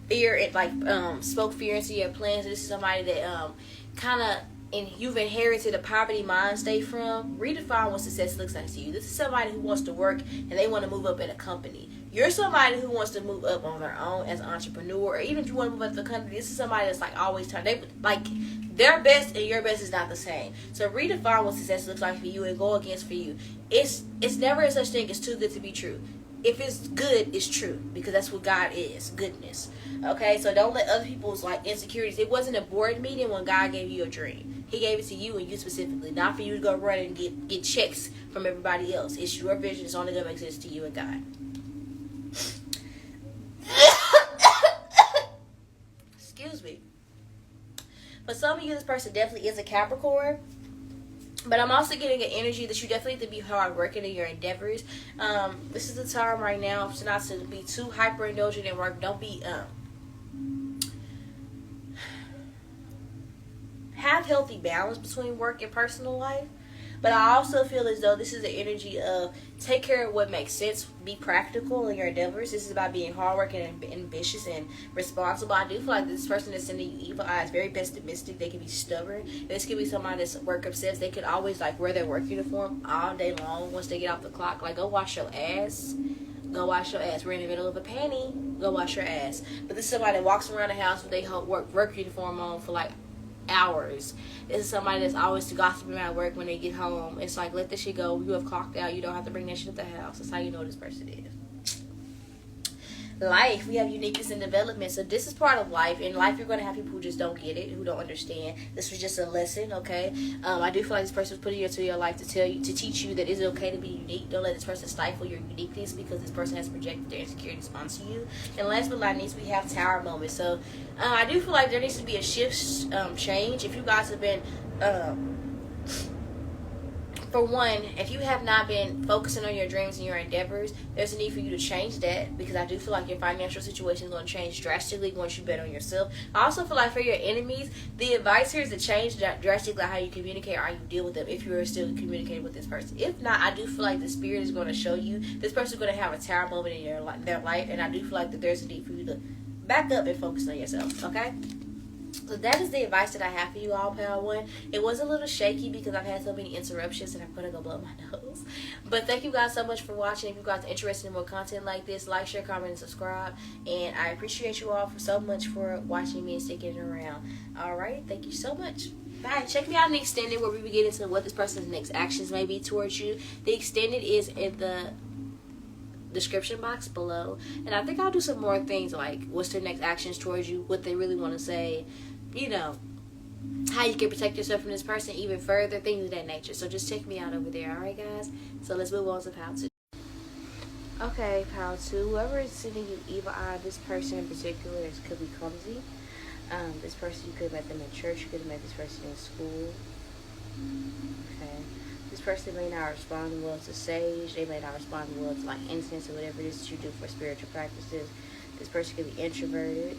fear and like spoke fear into your plans, this is somebody that kind of and you've inherited a poverty mind state from, redefine what success looks like to you. This is somebody who wants to work and they want to move up in a company. You're somebody who wants to move up on their own as an entrepreneur, or even if you want to move up the country, this is somebody that's like always trying. They like their best and your best is not the same. So redefine what success looks like for you and go against for you. It's never a such thing as too good to be true. If it's good, it's true, because that's what God is, goodness. Okay, so don't let other people's like insecurities. It wasn't a board meeting when God gave you a dream. He gave it to you and you specifically, not for you to go run and get checks from everybody else. It's your vision. It's only gonna make sense to you and God. Excuse me. For some of you, this person definitely is a Capricorn. But I'm also getting an energy that you definitely need to be hard working in your endeavors. This is the time right now to not to be too hyper indulgent in work. Don't be have healthy balance between work and personal life. But I also feel as though this is the energy of take care of what makes sense. Be practical in your endeavors. This is about being hardworking and ambitious and responsible. I do feel like this person that's sending you evil eyes, very pessimistic. They can be stubborn. This could be somebody that's work obsessed. They could always like wear their work uniform all day long once they get off the clock. Like, go wash your ass. Go wash your ass. We're in the middle of a panty. Go wash your ass. But this is somebody that walks around the house with their work uniform on for like hours. This is somebody that's always gossiping about work when they get home. It's like, let this shit go. You have clocked out. You don't have to bring that shit to the house. That's how you know this person is. Life, we have uniqueness and development. So this is part of life. In life, you're going to have people who just don't get it, who don't understand. This was just a lesson, okay? I do feel like this person was putting you into your life to teach you that it's okay to be unique. Don't let this person stifle your uniqueness because this person has projected their insecurities onto you. And last but not least, we have tower moments. So I do feel like there needs to be a shift, change. If you guys have been for one, if you have not been focusing on your dreams and your endeavors, there's a need for you to change that, because I do feel like your financial situation is going to change drastically once you bet on yourself. I also feel like for your enemies, the advice here is to change drastically how you communicate or how you deal with them if you're still communicating with this person. If not, I do feel like the spirit is going to show you this person is going to have a tower moment in their life, and I do feel like that there's a need for you to back up and focus on yourself, okay? So that is the advice that I have for you all, Pal 1. It was a little shaky because I've had so many interruptions and I'm going to go blow my nose. But thank you guys so much for watching. If you guys are interested in more content like this, like, share, comment, and subscribe. And I appreciate you all so much for watching me and sticking around. Alright, thank you so much. Bye. Check me out in the extended, where we will get into what this person's next actions may be towards you. The extended is in the description box below, and I think I'll do some more things like what's their next actions towards you, what they really want to say, you know, how you can protect yourself from this person even further, things of that nature. So just check me out over there. Alright guys, so let's move on to Pal 2. Okay, Pal 2, whoever is sending you evil eye, this person in particular, this could be clumsy. This person, you could have met them in church, you could have met this person in school. Okay. This person may not respond well to sage. They may not respond well to like incense or whatever it is that you do for spiritual practices. This person could be introverted.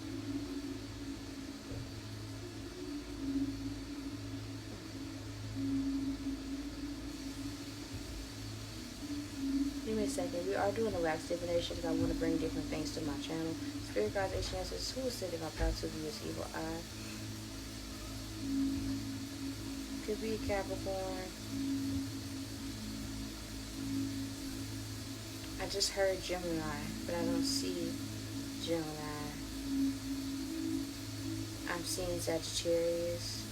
Give me a second. We are doing a wax divination because I want to bring different things to my channel. Spirit guides, ancient ancestors, who is sitting on Pal 2 view this evil eye? Could be a Capricorn. I just heard Gemini, but I don't see Gemini. I'm seeing Sagittarius.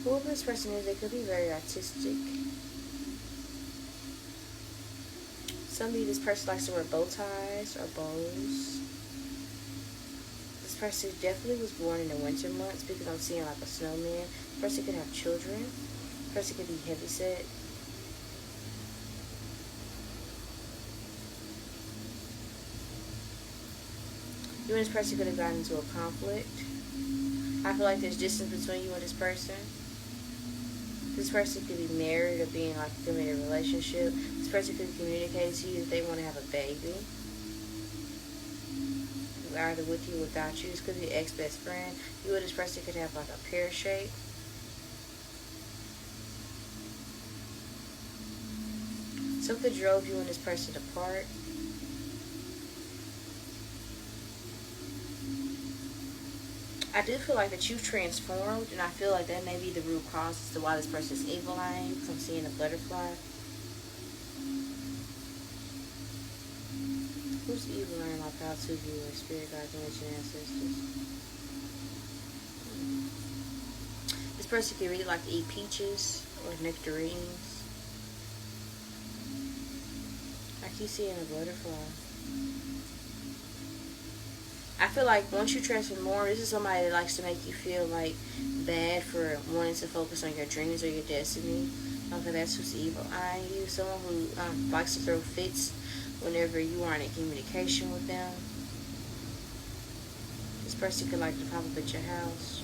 Whoever this person is, they could be very artistic. Somebody, this person likes to wear bow ties or bows. This person definitely was born in the winter months because I'm seeing like a snowman. This person could have children. This person could be heavyset. You and this person could have gotten into a conflict. I feel like there's distance between you and this person. This person could be married or be in like a committed relationship. This person could communicate to you that they want to have a baby. Either with you or without you. This could be an ex-best friend. You and this person could have like a pear shape. Something drove you and this person apart. I do feel like that you've transformed, and I feel like that may be the root cause as to why this person is evil eyeing, because I'm seeing a butterfly. Who's evil eyeing my Pal 2 viewers, spirit guides, and ancient ancestors? This person can really like to eat peaches or nectarines. I keep seeing a butterfly. I feel like once you transform more, this is somebody that likes to make you feel like bad for wanting to focus on your dreams or your destiny. Okay, that's who's evil eyeing you. Someone who likes to throw fits whenever you aren't in communication with them. This person could like to pop up at your house.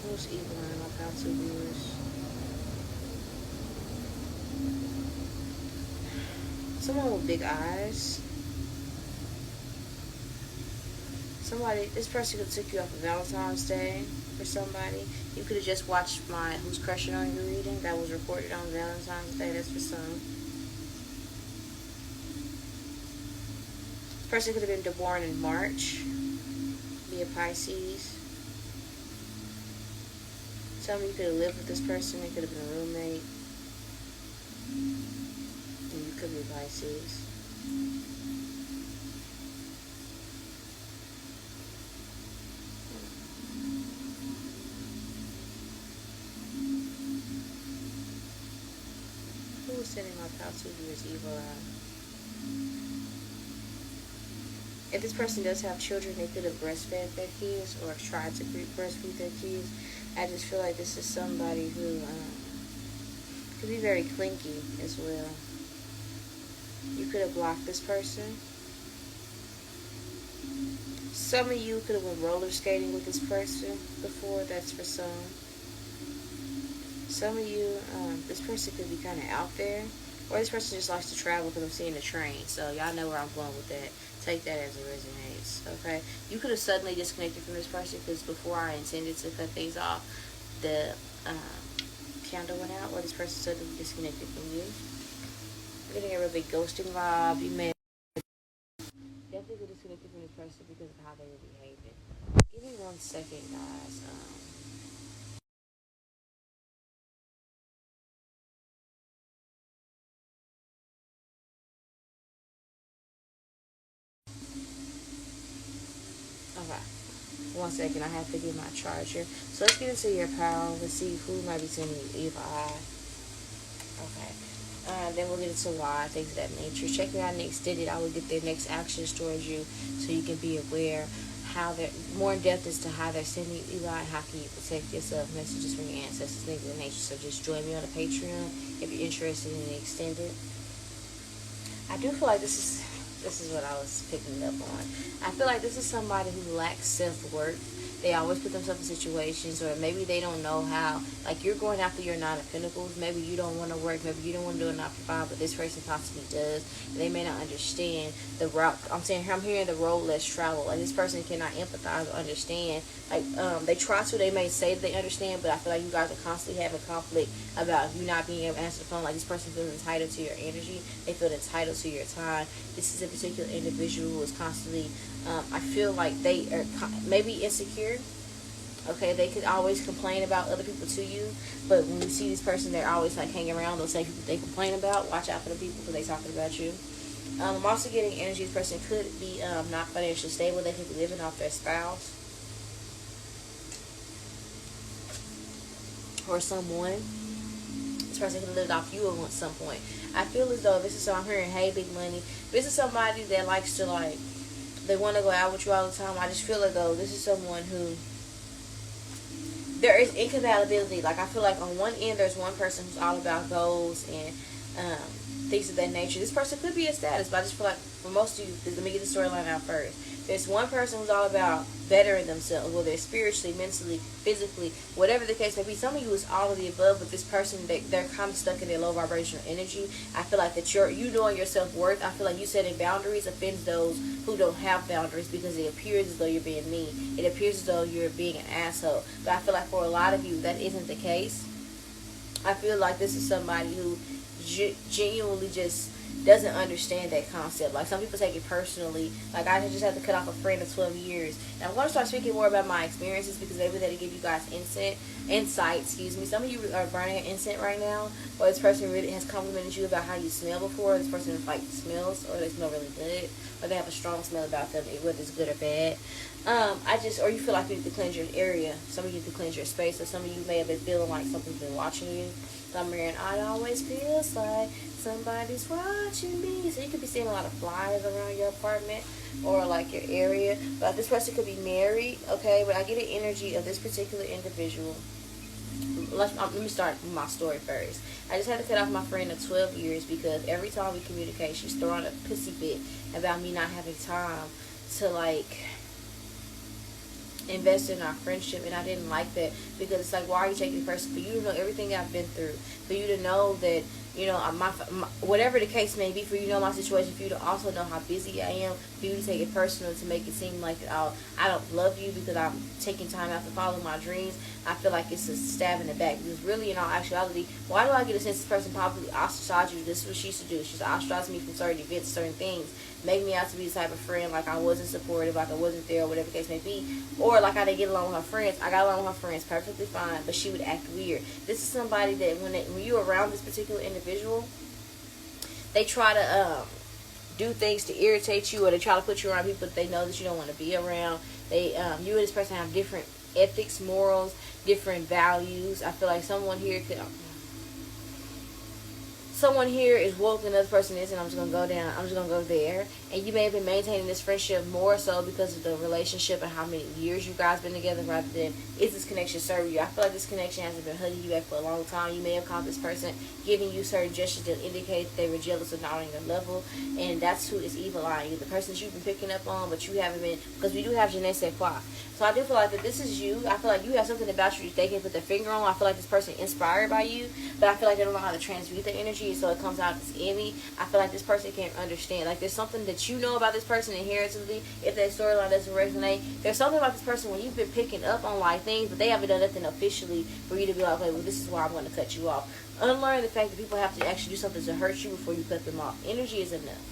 Who's evil eyeing my Pal 2 viewers? Someone with big eyes. Somebody, this person could took you off of Valentine's Day for somebody. You could have just watched my Who's Crushing on You reading that was recorded on Valentine's Day. That's for some. This person could have been born in March. Be a Pisces. Some of you could have lived with this person. They could have been a roommate. And you could be Pisces. Who was sending my Pal 2 viewers evil eye? If this person does have children, they could have breastfed their kids or tried to breastfeed their kids. I just feel like this is somebody who could be very clingy as well. You could have blocked this person. Some of you could have been roller skating with this person before. That's for some. Some of you, this person could be kind of out there. Or this person just likes to travel because I'm seeing a train. So y'all know where I'm going with that. Take that as it resonates. Okay? You could have suddenly disconnected from this person because before I intended to cut things off, the candle went out. Or this person suddenly disconnected from you. I'm getting a real big ghosting vibe. You may definitely get disconnected from this person because of how they were behaving. Give me 1 second, guys. Okay. 1 second, I have to get my charger. So let's get into your power. Let's see who might be sending you evil eye. Okay. Then we'll get into why, things of that nature. Check me out and extend it. I will get their next actions towards you so you can be aware how they're more in depth as to how they're sending you evil eye and how can you protect yourself. Messages from your ancestors, things of that nature. So just join me on the Patreon if you're interested in the extended. I do feel like this is what I was picking up on. I feel like this is somebody who lacks self-worth. They always put themselves in situations, or maybe they don't know how. Like, you're going after your 9 of Pentacles. Maybe you don't want to work. Maybe you don't want to do a 9 to 5, but this person possibly does. And they may not understand the route. I'm hearing the road less traveled. Like, this person cannot empathize or understand. Like, they try to. They may say that they understand, but I feel like you guys are constantly having conflict about you not being able to answer the phone. Like, this person feels entitled to your energy. They feel entitled to your time. This is a particular individual who is constantly, I feel like they are maybe insecure. Okay, they could always complain about other people to you, but when you see this person, they're always like hanging around those same people they complain about. Watch out for the people because they're talking about you. I'm also getting energy. This person could be not financially stable. They could be living off their spouse or someone. This person could have lived off you at some point. I feel as though this is, so I'm hearing, hey, big money. This is somebody that likes to, like, they want to go out with you all the time. I just feel as though this is someone who, there is incompatibility. Like, I feel like on one end, there's one person who's all about goals and things of that nature. This person could be a status, but I just feel like for most of you, let me get the storyline out first. There's one person who's all about bettering themselves, whether it's spiritually, mentally, physically, whatever the case may be. Some of you is all of the above, but this person, they're kind of stuck in their low vibrational energy. I feel like that you knowing your self-worth, I feel like you setting boundaries offends those who don't have boundaries because it appears as though you're being mean. It appears as though you're being an asshole. But I feel like for a lot of you, that isn't the case. I feel like this is somebody who genuinely just doesn't understand that concept. Like, some people take it personally. Like, I just had to cut off a friend of 12 years. And I'm going to start speaking more about my experiences because maybe that'll give you guys insight. Some of you are burning an incense right now, or this person really has complimented you about how you smell before. This person, like, smells, or they smell really good, or they have a strong smell about them, whether it's good or bad. Or you feel like you need to cleanse your area. Some of you need to cleanse your space, or some of you may have been feeling like something's been watching you. I'm hearing, it always feels like somebody's watching me. So you could be seeing a lot of flies around your apartment or like your area. But this person could be married, okay? But I get an energy of this particular individual. Let me start my story first. I just had to cut off my friend of 12 years because every time we communicate, she's throwing a pissy fit about me not having time to, like, invest in our friendship, and I didn't like that because it's like, why are you taking it personal? For you to know everything I've been through, for you to know that, you know, whatever the case may be, for you to know my situation, for you to also know how busy I am, for you to take it personal, to make it seem like I don't love you because I'm taking time out to follow my dreams. I feel like it's a stab in the back because really, in all actuality, why do I get a sense this person probably ostracized you? This is what she used to do. She's ostracized me from certain events, certain things, make me out to be the type of friend like I wasn't supportive, like I wasn't there, or whatever the case may be, or like I didn't get along with her friends. I got along with her friends perfectly fine, but she would act weird. This is somebody that when you're around this particular individual, they try to do things to irritate you, or they try to put you around people that they know that you don't want to be around. They you and this person have different ethics, morals, different values. I feel like someone here is woke, another person isn't. I'm just gonna go there, And you may have been maintaining this friendship more so because of the relationship and how many years you guys been together, rather than is this connection serving you. I feel like this connection hasn't been hugging you back for a long time. You may have caught this person giving you certain gestures that indicate that they were jealous of not on your level, and that's who is evil eyeing you. The person that you've been picking up on, but you haven't been, because we do have je ne sais quoi. So I do feel like that this is you. I feel like you have something about you that they can put their finger on. I feel like this person is inspired by you, but I feel like they don't know how to transmute their energy, so it comes out as envy. I feel like this person can't understand. Like, there's something that you know about this person inherently. If that storyline doesn't resonate, there's something about this person when you've been picking up on like things, but they haven't done nothing officially for you to be like, okay, well, this is why I'm going to cut you off. Unlearn the fact that people have to actually do something to hurt you before you cut them off. Energy is enough.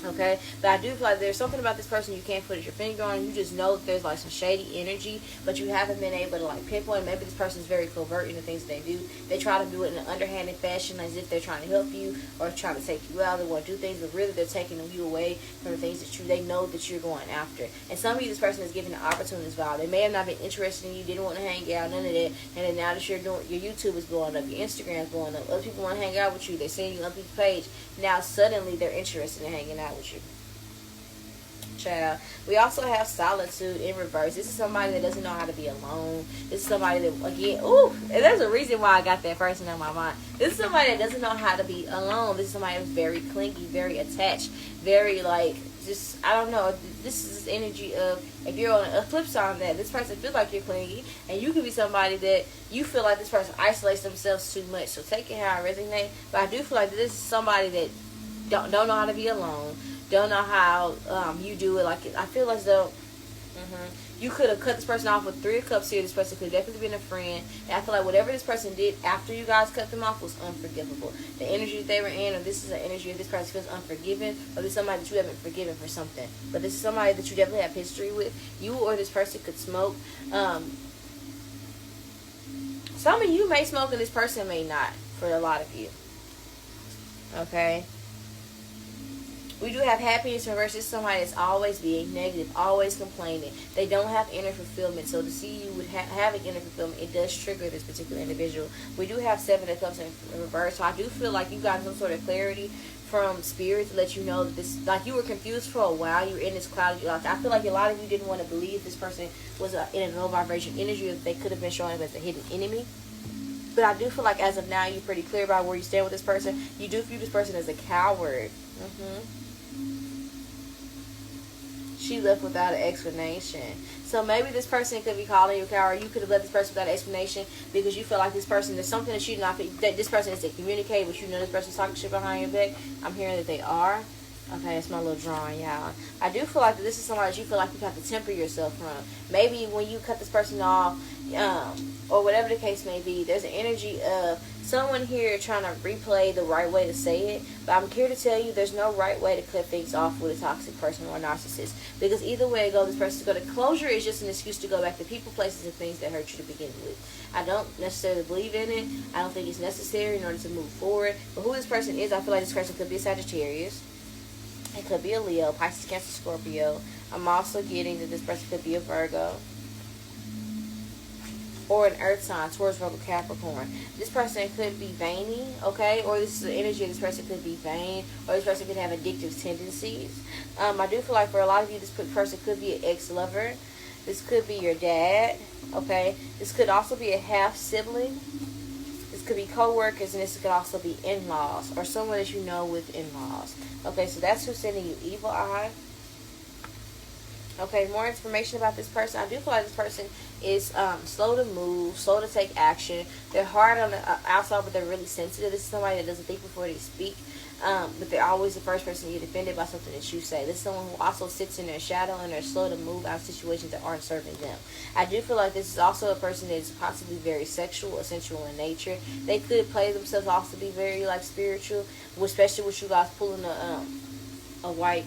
Okay, but I do feel like there's something about this person you can't put your finger on. You just know that there's like some shady energy, but you haven't been able to like pinpoint. Maybe this person is very covert in the things that they do. They try to do it in an underhanded fashion, as if they're trying to help you or trying to take you out. They want to do things, but really they're taking you away from the things that they know that you're going after. And some of you, this person is giving an opportunist vibe. They may have not been interested in you, didn't want to hang out, none of that. And then now that you're doing, your YouTube is blowing up, your Instagram is blowing up, other people want to hang out with you. They're seeing you on people's page. Now suddenly they're interested in hanging out with you. Child. We also have solitude in reverse. This is somebody that doesn't know how to be alone. This is somebody that, again, and there's a reason why I got that person in my mind. This is somebody that doesn't know how to be alone. This is somebody who's very clingy, very attached, very like, just, I don't know. This is this energy of, if you're on a flip side of that, this person feels like you're clingy, and you could be somebody that you feel like this person isolates themselves too much. So take it how I resonate. But I do feel like this is somebody that don't know how to be alone. Don't know how you do it. Like, I feel as though you could have cut this person off with 3 of Cups here. This person could have definitely been a friend. And I feel like whatever this person did after you guys cut them off was unforgivable. The energy that they were in, or this is an energy of this person feels unforgiven, or this is somebody that you haven't forgiven for something. But this is somebody that you definitely have history with. You or this person could smoke. Some of you may smoke and this person may not, for a lot of you. Okay? We do have happiness versus somebody that's always being negative, always complaining. They don't have inner fulfillment. So to see you with having inner fulfillment, it does trigger this particular individual. We do have 7 of Cups in reverse. So I do feel like you got some sort of clarity from spirit to let you know that this, like, you were confused for a while. You were in this cloud. Like, I feel like a lot of you didn't want to believe this person was in a low vibration energy, that they could have been showing up as a hidden enemy. But I do feel like as of now, you're pretty clear about where you stand with this person. You do view this person as a coward. She left without an explanation. So maybe this person could be calling you a coward. You could have left this person without an explanation because you feel like this person, there's something that you not, that this person is to communicate, but you know this person's talking shit behind your back. I'm hearing that they are. Okay, it's my little drawing, y'all. I do feel like this is somebody that you feel like you have to temper yourself from. Maybe when you cut this person off, or whatever the case may be, there's an energy of someone here trying to replay the right way to say it. But I'm here to tell you there's no right way to cut things off with a toxic person or a narcissist. Because either way it goes, this person's going to, closure is just an excuse to go back to people, places, and things that hurt you to begin with. I don't necessarily believe in it. I don't think it's necessary in order to move forward. But who this person is, I feel like this person could be a Sagittarius. It could be a Leo, Pisces, Cancer, Scorpio. I'm also getting that this person could be a Virgo. Or an earth sign, Taurus, Virgo, Capricorn. This person could be veiny, okay? Or this is the energy of this person could be vain. Or this person could have addictive tendencies. I do feel like for a lot of you, this person could be an ex-lover. This could be your dad, okay? This could also be a half-sibling. This could be co-workers, and this could also be in-laws. Or someone that you know with in-laws. Okay, so that's who's sending you evil eye. Okay, more information about this person. I do feel like this person is slow to move, slow to take action. They're hard on the outside, but they're really sensitive. This is somebody that doesn't think before they speak. But they're always the first person you're offended by something that you say. This is someone who also sits in their shadow and they're slow to move out of situations that aren't serving them. I do feel like this is also a person that is possibly very sexual or sensual in nature. They could play themselves off to be very like spiritual, especially with you guys pulling a white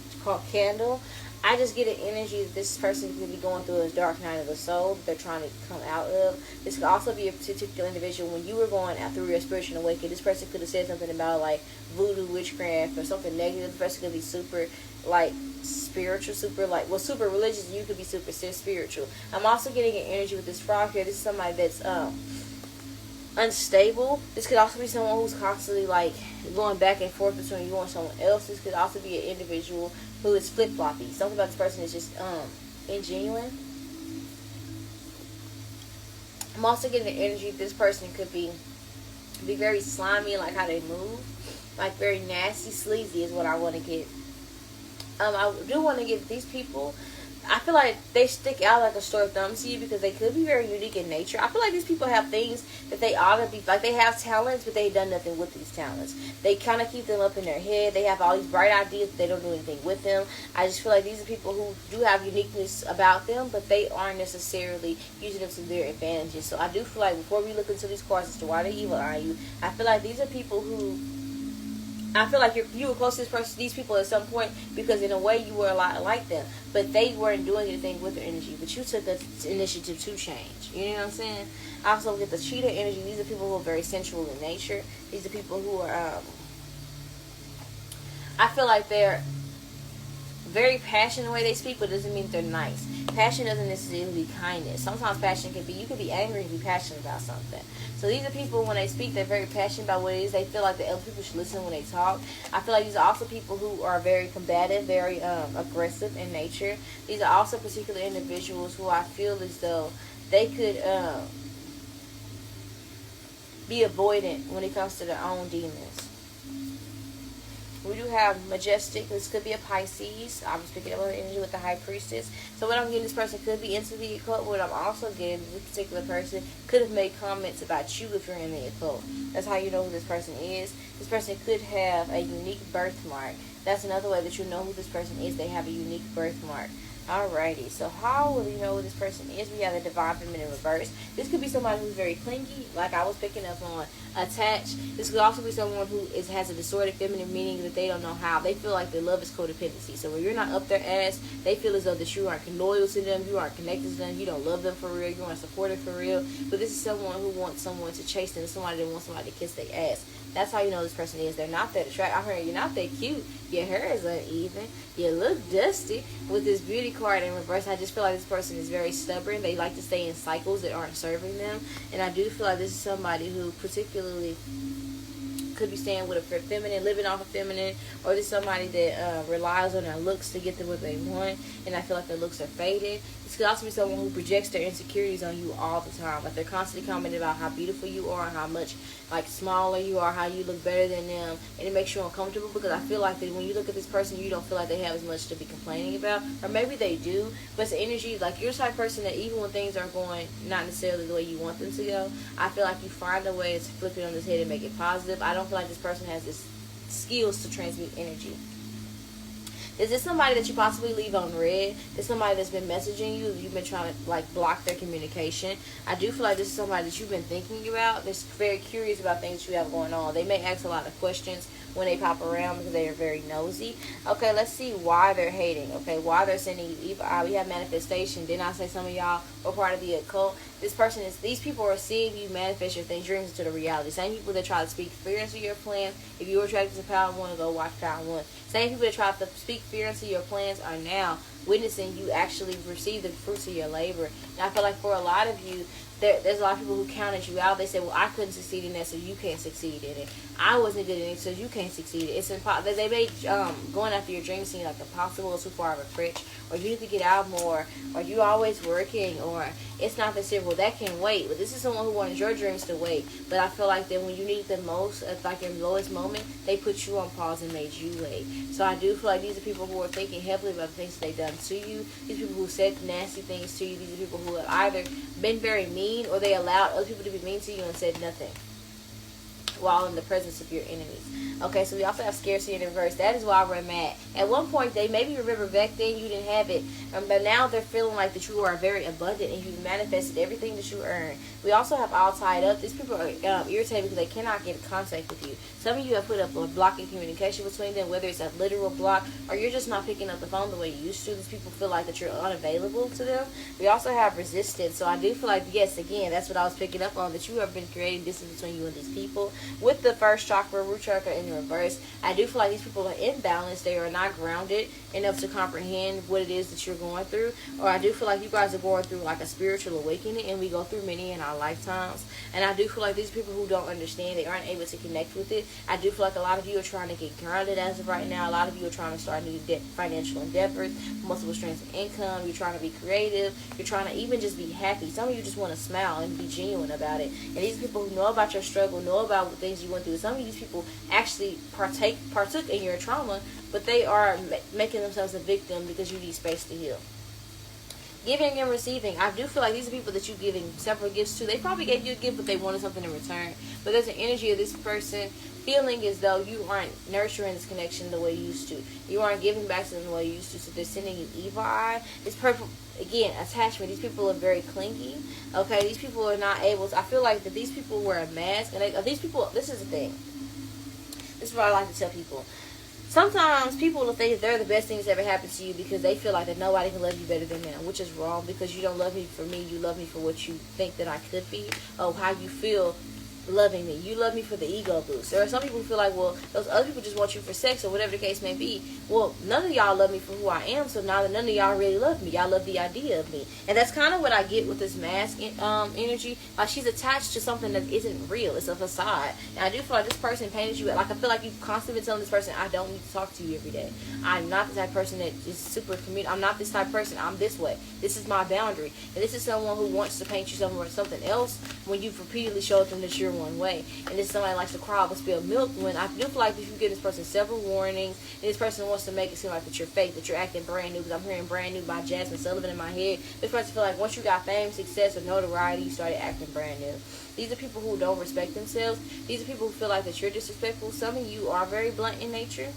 candle. I just get an energy that this person could be going through a dark night of the soul that they're trying to come out of. This could also be a particular individual. When you were going out through your spiritual awakening, this person could have said something about like voodoo, witchcraft, or something negative. This person could be super like spiritual, super like, well, super religious. You could be super spiritual. I'm also getting an energy with this frog here. This is somebody that's unstable. This could also be someone who's constantly like going back and forth between you and someone else. This could also be an individual who is flip-floppy. Something about this person is just ingenuine. I'm also getting the energy this person could be very slimy, like how they move, like very nasty, sleazy is what I want to get. I do want to give these people, I feel like they stick out like a sore thumb to you because they could be very unique in nature. I feel like these people have things that they ought to be, like they have talents, but they've done nothing with these talents. They kind of keep them up in their head. They have all these bright ideas, but they don't do anything with them. I just feel like these are people who do have uniqueness about them, but they aren't necessarily using them to their advantages. So I do feel like before we look into these cards as to why they're evil on you, I feel like these are people who, I feel like you were close to this person, these people at some point, because in a way you were a lot like them, but they weren't doing anything with their energy, but you took the initiative to change. You know what I'm saying? I also get the cheetah energy. These are people who are very sensual in nature. These are people who are, I feel like they're very passionate in the way they speak, but it doesn't mean they're nice. Passion doesn't necessarily be kindness. Sometimes passion can be, you can be angry and be passionate about something. So these are people, when they speak, they're very passionate about what it is. They feel like the other people should listen when they talk. I feel like these are also people who are very combative, very aggressive in nature. These are also particular individuals who I feel as though they could be avoidant when it comes to their own demons. We do have Majestic. This could be a Pisces. I'm just picking up her energy with the High Priestess. So what I'm getting, this person could be into the occult. What I'm also getting, this particular person could have made comments about you if you're in the occult. That's how you know who this person is. This person could have a unique birthmark. That's another way that you know who this person is. They have a unique birthmark. Alrighty, so how will you know who this person is? We have the Divine Feminine Reverse. This could be somebody who's very clingy, like I was picking up on, attached. This could also be someone who has a distorted feminine, meaning that they don't know how. They feel like their love is codependency. So when you're not up their ass, they feel as though that you aren't loyal to them, you aren't connected to them, you don't love them for real, you aren't supportive for real. But this is someone who wants someone to chase them, somebody that wants somebody to kiss their ass. That's how you know this person is. They're not that attractive. I heard you're not that cute. Your hair is uneven. You look dusty. With this beauty card in reverse, I just feel like this person is very stubborn. They like to stay in cycles that aren't serving them. And I do feel like this is somebody who particularly could be staying with a feminine, living off a feminine, or this is somebody that relies on their looks to get them what they want, and I feel like their looks are faded. This could also be someone who projects their insecurities on you all the time. Like they're constantly commenting about how beautiful you are, how much like smaller you are, how you look better than them, and it makes you uncomfortable because I feel like that when you look at this person, you don't feel like they have as much to be complaining about, or maybe they do, but it's the energy, like you're the type of person that even when things are going not necessarily the way you want them to go, I feel like you find a way to flip it on this head and make it positive. I don't feel like this person has this skills to transmute energy. Is this somebody that you possibly leave on red? Is somebody that's been messaging you? You've been trying to like block their communication. I do feel like this is somebody that you've been thinking about. That's very curious about things that you have going on. They may ask a lot of questions when they pop around because they are very nosy. Okay, let's see why they're hating. Okay, why they're sending you evil. We have manifestation. Didn't I say some of y'all were part of the occult? These people are seeing you manifest your things, dreams into the reality. Same people that try to speak fear into your plans. If you were attracted to Power 1, go watch Power 1. Same people that try to speak fear into your plans are now witnessing you actually receive the fruits of your labor. And I feel like for a lot of you, there's a lot of people who counted you out. They said, well, I couldn't succeed in that, so you can't succeed in it. I wasn't good in it, so you can't succeed in it. It's impossible. They made going after your dreams seem like impossible or too far of a stretch, or you need to get out more, or you always working, or it's not that simple. That can wait. But this is someone who wanted your dreams to wait. But I feel like that when you need the most, at like your lowest moment, they put you on pause and made you wait. So I do feel like these are people who are thinking heavily about the things that they've done to you. These people who said nasty things to you. These are people who have either been very mean or they allowed other people to be mean to you and said nothing while in the presence of your enemies. Okay, so we also have scarcity in reverse. That is why we're mad. At one point, they maybe remember back then you didn't have it, but now they're feeling like that you are very abundant and you've manifested everything that you earned. We also have all tied up. These people are irritated because they cannot get in contact with you. Some of you have put up a block in communication between them, whether it's a literal block or you're just not picking up the phone the way you used to. These people feel like that you're unavailable to them. We also have resistance. So I do feel like, yes, again, that's what I was picking up on, that you have been creating distance between you and these people. with the first chakra, root chakra in reverse, I do feel like these people are imbalanced. They are not grounded enough to comprehend what it is that you're going through. Or I do feel like you guys are going through like a spiritual awakening, and we go through many in our lifetimes. And I do feel like these people who don't understand, they aren't able to connect with it. I do feel like a lot of you are trying to get grounded as of right now. A lot of you are trying to start new financial endeavors, multiple streams of income. You're trying to be creative. You're trying to even just be happy. Some of you just want to smile and be genuine about it. And these people who know about your struggle, know about what things you went through. Some of these people actually partook in your trauma, but they are making themselves a victim because you need space to heal. Giving and receiving. I do feel like these are people that you're giving several gifts to. They probably gave you a gift, but they wanted something in return. But there's an energy of this person feeling as though you aren't nurturing this connection the way you used to. You aren't giving back to them the way you used to. So they're sending you evil eye. It's purple. Again, attachment. These people are very clingy. Okay, these people are not able to. I feel like that these people wear a mask, and these people. This is the thing. This is what I like to tell people. Sometimes people will think they're the best thing that's ever happened to you because they feel like that nobody can love you better than them, which is wrong, because you don't love me for me. You love me for what you think that I could be, or how you feel loving me. You love me for the ego boost. There are some people who feel like, well, those other people just want you for sex or whatever the case may be. Well, none of y'all love me for who I am, so now that none of y'all really love me, y'all love the idea of me. And that's kind of what I get with this mask energy. Like, she's attached to something that isn't real. It's a facade. And I do feel like this person painted you, like, I feel like you've constantly been telling this person, I don't need to talk to you every day. I'm not the type of person that is super I'm not this type of person. I'm this way. This is my boundary. And this is someone who wants to paint you something else when you've repeatedly showed them that you're one way. And this somebody likes to cry over spilled milk, when I do feel like if you give this person several warnings, and this person wants to make it seem like that you're fake, that you're acting brand new, because I'm hearing brand new by Jasmine Sullivan in my head. This person feel like once you got fame, success, or notoriety, you started acting brand new. These are people who don't respect themselves. These are people who feel like that you're disrespectful. Some of you are very blunt in nature.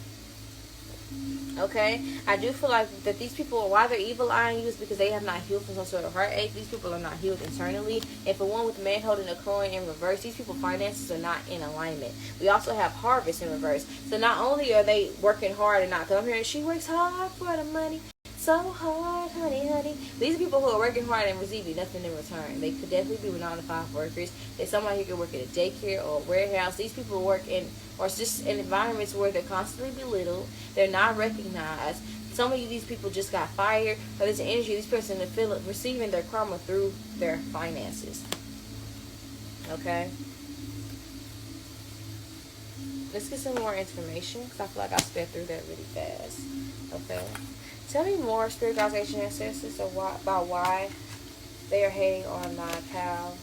Okay, I do feel like that these people, why they're evil eyeing you, is because they have not healed from some sort of heartache. These people are not healed internally. And for one, with man holding a coin in reverse, these people's finances are not in alignment. We also have harvest in reverse. So not only are they working hard and not, because I'm hearing she works hard for the money, so hard, honey, honey. These are people who are working hard and receiving nothing in return. They could definitely be 9-to-5 workers. There's somebody who could work at a daycare or a warehouse. These people work in, or just in environments where they're constantly belittled. They're not recognized. Some of these people just got fired. But there's an energy of this person to feel it, receiving their karma through their finances. Okay? Let's get some more information, because I feel like I sped through that really fast. Okay? Tell me more, Spirit Guides, Ancient Ancestors, about why they are hating on my PAL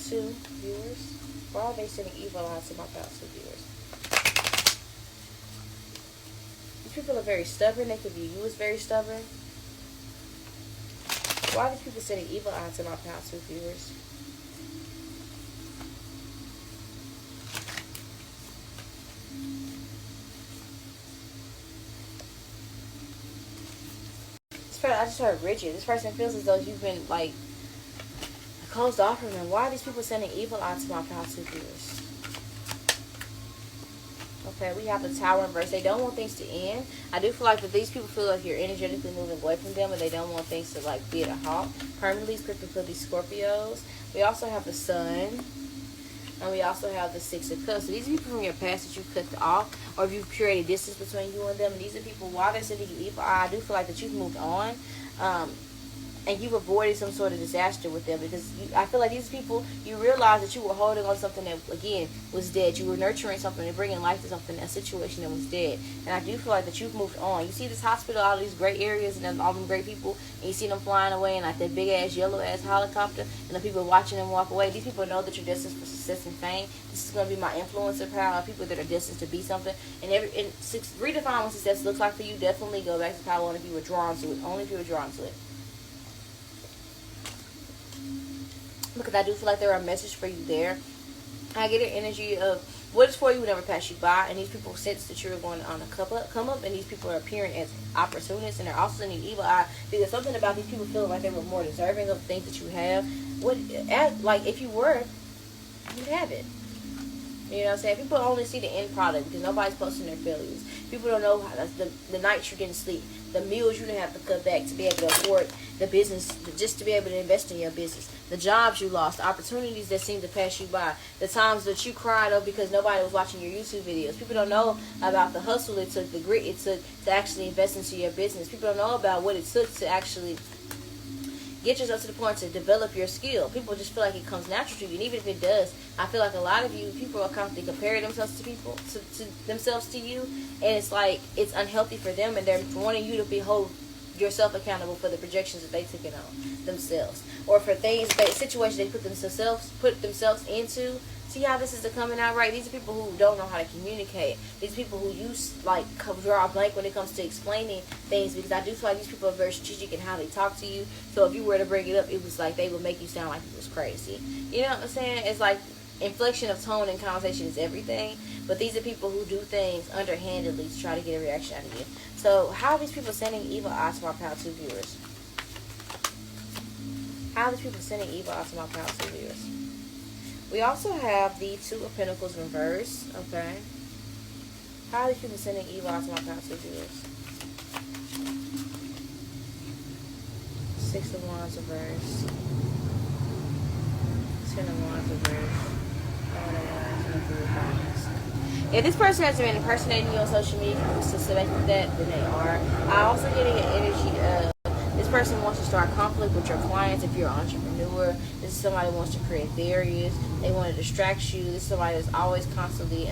2 viewers. Why are they sending evil eyes to my PAL 2 viewers? These people are very stubborn. They could be you as very stubborn. Why are these people sending evil eyes to my PAL 2 viewers? I just heard rigid. This person feels as though you've been, like, closed off from them. Why are these people sending evil out to my past viewers? Okay, we have the Tower in verse. They don't want things to end. I do feel like that these people feel like you're energetically moving away from them, and they don't want things to, like, be at a halt. Permanently, could be Scorpios. We also have the Sun. And we also have the Six of Cups. So these are people from your past that you cut off, or if you've created distance between you and them. And these are people, while they're sending you evil, I do feel like that you've moved on. And you've avoided some sort of disaster with them, because I feel like these people, you realize that you were holding on to something that, again, was dead. You were nurturing something and bringing life to something, a situation that was dead. And I do feel like that you've moved on. You see this hospital, all these great areas, and all them great people, and you see them flying away in like that big-ass, yellow-ass helicopter, and the people watching them walk away. These people know that you're destined for success and fame. This is going to be my influencer power, people that are destined to be something. And redefine what success looks like for you. Definitely go back to power one if you were drawn to it. Only if you were drawn to it. Because I do feel like there are a message for you there. I get an energy of what is for you will never pass you by, and these people sense that you're going on a come up, and these people are appearing as opportunists, and they're also sending evil eye, because something about these people feeling like they were more deserving of the things that you have. Like if you were, you'd have it. You know what I'm saying? People only see the end product because nobody's posting their failures. People don't know how the nights you didn't sleep, the meals you didn't have to cut back to be able to afford the business, just to be able to invest in your business, the jobs you lost, the opportunities that seemed to pass you by, the times that you cried over because nobody was watching your YouTube videos. People don't know about the hustle it took, the grit it took to actually invest into your business. People don't know about what it took to actually get yourself to the point to develop your skill. People just feel like it comes natural to you, and even if it does, I feel like a lot of you people are constantly comparing themselves to people, to themselves to you, and it's like it's unhealthy for them, and they're wanting you to behold yourself accountable for the projections that they took it on themselves, or for things, situations they put themselves into. See how this is coming out right? These are people who don't know how to communicate. These people who draw a blank when it comes to explaining things, because I do feel like these people are very strategic in how they talk to you. So if you were to bring it up, it was like they would make you sound like it was crazy. You know what I'm saying? It's like inflection of tone and conversation is everything. But these are people who do things underhandedly to try to get a reaction out of you. So how are these people sending evil eyes to my Power 2 viewers? How are these people sending evil eyes to my Power 2 viewers? We also have the Two of Pentacles reverse, okay? How are these people sending evil out to my Power 2 viewers? Six of Wands reverse. Ten of Wands reverse. Nine of Wands and the Three of Wands. If this person has been impersonating you on social media, if you suspect that, then they are. I'm also getting an energy of this person wants to start conflict with your clients. If you're an entrepreneur, this is somebody who wants to create barriers. They want to distract you. This is somebody that's always constantly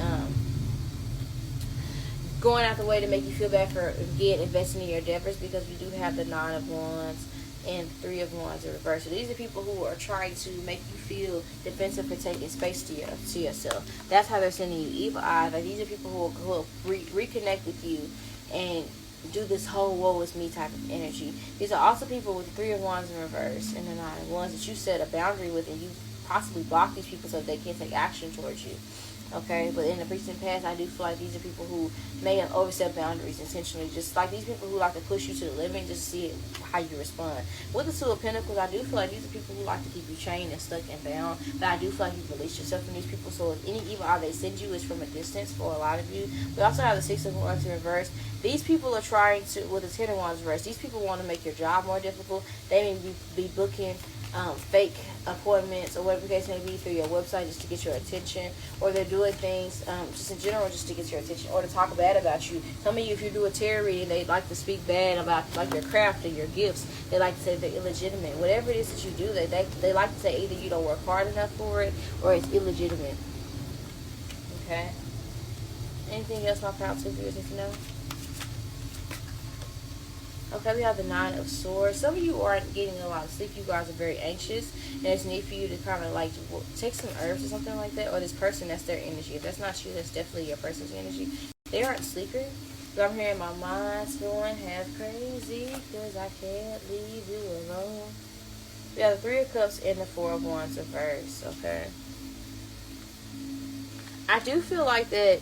going out the way to make you feel bad for, again, investing in your endeavors, because we do have the Nine of Wands and Three of Wands in reverse. So these are people who are trying to make you feel defensive for taking space to yourself. That's how they're sending you evil eyes. Like, these are people who will reconnect with you and do this whole woe is me type of energy. These are also people with Three of Wands in reverse and the Nine of Wands that you set a boundary with, and you possibly block these people so they can't take action towards you. Okay, but in the recent past, I do feel like these are people who may have overstepped boundaries intentionally. Just like these people who like to push you to the limit just to see how you respond. With the Two of Pentacles, I do feel like these are people who like to keep you chained and stuck and bound. But I do feel like you've released yourself from these people. So if any evil eye they send you is from a distance for a lot of you. We also have the Six of Wands in reverse. These people are trying to, with the Ten of Wands reverse, these people want to make your job more difficult. They may be booking fake appointments or whatever the case may be through your website just to get your attention, or they're doing things just in general just to get your attention, or to talk bad about you. Some of you, if you do a tarot reading, they like to speak bad about like your craft and your gifts. They like to say they're illegitimate. Whatever it is that you do, they like to say either you don't work hard enough for it or it's illegitimate. Okay. Anything else my proud to viewers need to know? Okay, we have the Nine of Swords. Some of you aren't getting a lot of sleep. You guys are very anxious, and it's need for you to kind of like take some herbs or something like that. Or this person, that's their energy. If that's not you, that's definitely your person's energy. They aren't sleeping. But I'm hearing my mind's going half crazy because I can't leave you alone. We have the Three of Cups and the Four of Wands reverse. Okay. I do feel like that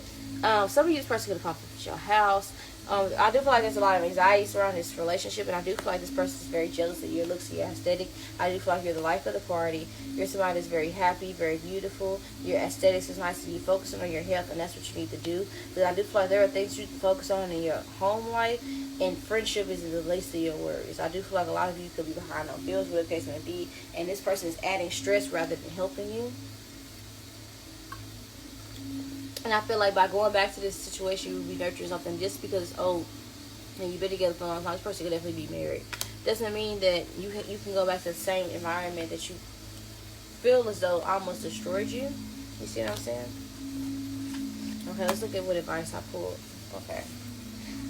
some of you, this person could have popped up at your house. I do feel like there's a lot of anxiety surrounding this relationship, and I do feel like this person is very jealous of your looks, your aesthetic. I do feel like you're the life of the party. You're somebody that's very happy, very beautiful. Your aesthetics is nice, and you're focusing on your health, and that's what you need to do. But I do feel like there are things you can focus on in your home life, and friendship is the least of your worries. I do feel like a lot of you could be behind on bills, whatever the case may be, and this person is adding stress rather than helping you. And I feel like by going back to this situation, you will be nurturing something just because, and you've been together for a long time, this person could definitely be married. Doesn't mean that you can go back to the same environment that you feel as though almost destroyed you. You see what I'm saying? Okay, let's look at what advice I pulled. Okay.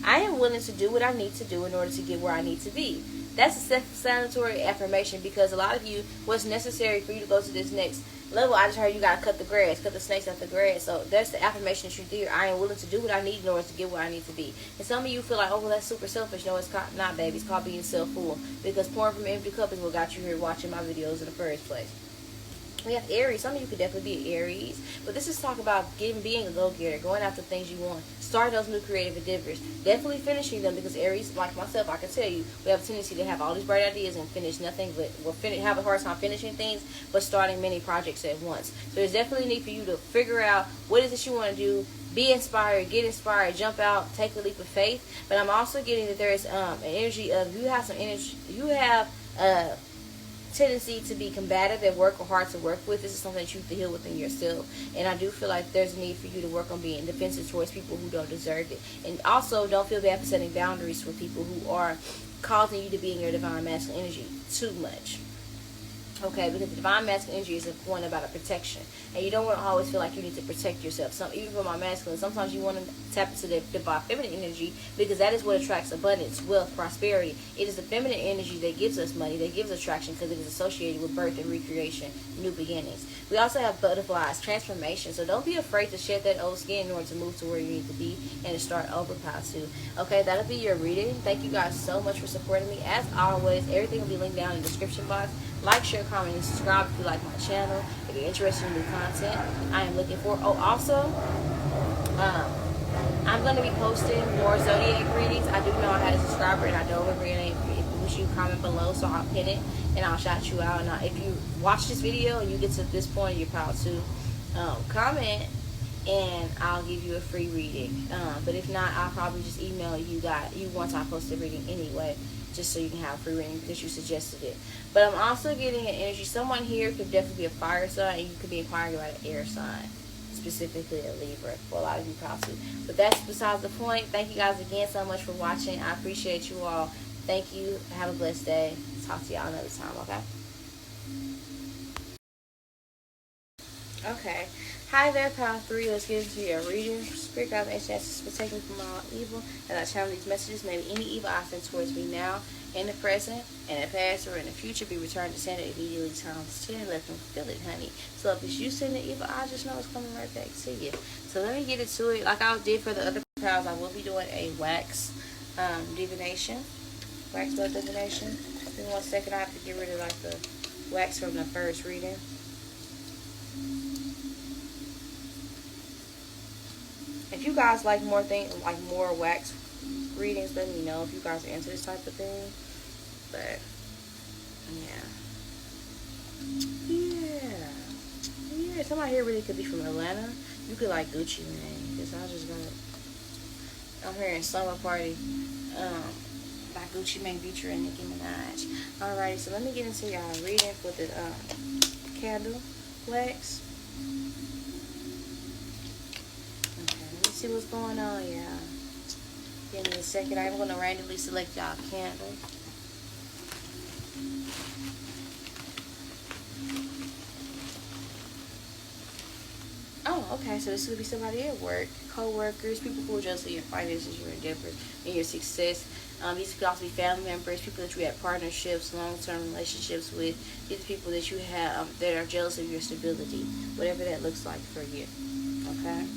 I am willing to do what I need to do in order to get where I need to be. That's a self-explanatory affirmation, because a lot of you, what's necessary for you to go to this next level, I just heard you got to cut the grass, cut the snakes out the grass. So that's the affirmation that you do. I am willing to do what I need in order to get where I need to be. And some of you feel like, oh, well, that's super selfish. No, it's not, baby. It's called being self-full. Because pouring from an empty cup is what got you here watching my videos in the first place. We have Aries. Some of you could definitely be Aries. But this is talk about being a go-getter, going after things you want, starting those new creative endeavors, definitely finishing them, because Aries, like myself, I can tell you, we have a tendency to have all these bright ideas and finish nothing, but have a hard time finishing things, but starting many projects at once. So there's definitely a need for you to figure out what is it you want to do, be inspired, get inspired, jump out, take a leap of faith. But I'm also getting that there is an energy of, you have some energy, you have tendency to be combative at work or hard to work with. This is something that you feel within yourself, and I do feel like there's a need for you to work on being defensive towards people who don't deserve it. And also, don't feel bad for setting boundaries for people who are causing you to be in your divine masculine energy too much. Okay, because the divine masculine energy is a point about a protection, and you don't want to always feel like you need to protect yourself. Even for my masculine, sometimes you want to tap into the divine feminine energy, because that is what attracts abundance, wealth, prosperity. It is the feminine energy that gives us money, that gives us traction, because it is associated with birth and recreation, new beginnings. We also have butterflies, transformation. So don't be afraid to shed that old skin in order to move to where you need to be and to start over, pile two. Okay, that'll be your reading. Thank you guys so much for supporting me. As always, everything will be linked down in the description box. Like, share, comment, and subscribe if you like my channel. If you're interested in new content, I am looking for. Oh, also, I'm going to be posting more zodiac readings. I do know I had a subscriber, and I don't remember your name. If you wish, you comment below, so I'll pin it and I'll shout you out. And if you watch this video and you get to this point, you're proud to comment, and I'll give you a free reading. But if not, I'll probably just email you once I post the reading anyway, just so you can have a free reading because you suggested it. But I'm also getting an energy. Someone here could definitely be a fire sign, and you could be inquiring about an air sign, specifically a Libra. For a lot of you, probably. But that's besides the point. Thank you guys again so much for watching. I appreciate you all. Thank you. Have a blessed day. Talk to y'all another time, okay? Okay. Hi there, Pile 3. Let's get into your reading. Spirit guides and ancestors protect me from all evil. As I channel these messages, may any evil I send towards me now, in the present, in the past, or in the future be returned to sender immediately times 10. Let them feel it, honey. So if it's you sending evil, I just know it's coming right back to you. So let me get into it. Like I did for the other piles, I will be doing a wax divination. Wax blood divination. Give me 1 second. I have to get rid of like the wax from the first reading. If you guys like more wax readings, let me know if you guys are into this type of thing. But yeah, somebody here really could be from Atlanta. You could like Gucci Mane, because I just got, I'm hearing Summer Party by Gucci Mane featuring Nicki Minaj. Alrighty, so let me get into y'all reading for the candle wax. See what's going on, yeah. Give me a second. I'm going to randomly select y'all candle. Oh, okay. So this could be somebody at work, co-workers, people who are jealous of your finances, your endeavors, and your success. These could also be family members, people that you have partnerships, long-term relationships with. These are people that you have that are jealous of your stability, whatever that looks like for you. Okay.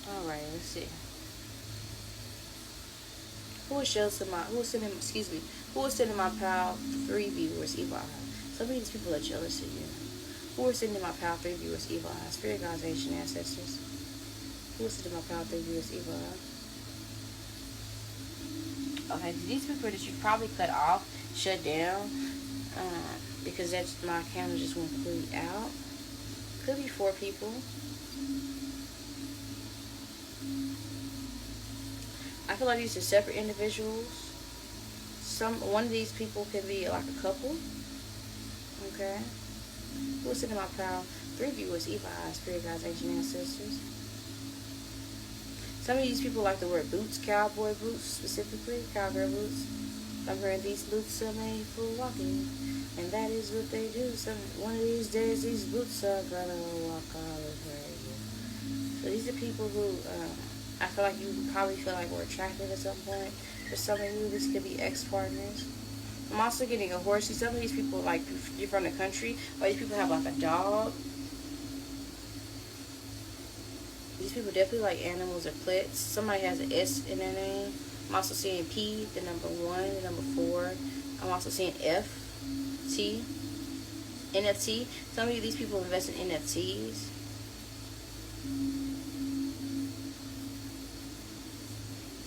Alright, let's see. Who is sending my pal 3 viewers evil eyes? Some of these people are jealous of you. Who is sending my pal 3 viewers evil eyes? Spirit guides, ancient ancestors. Who is sending my pal 3 viewers evil eyes? Okay, these people that you probably cut off, shut down, because that's my camera just went completely out. Could be 4 people. I feel like these are separate individuals. One of these people can be like a couple. Okay. Who's sitting in my pile? 3 viewers, evil eyes, spirit guides, ancient ancestors. Some of these people like to wear boots, cowboy boots specifically, cowgirl boots. I'm hearing these boots are made for walking, and that is what they do. One of these days, these boots are gonna walk all over you. So these are people who I feel like you probably feel like we're attracted at some point. For some of you, this could be ex-partners. I'm also getting a horse. See, some of these people, like, you're from the country, or these people have like a dog. These people definitely like animals or pets. Somebody has an S in their name. I'm also seeing P, the number 1, the number 4. I'm also seeing F, T, NFT. Some of you, these people invest in NFTs.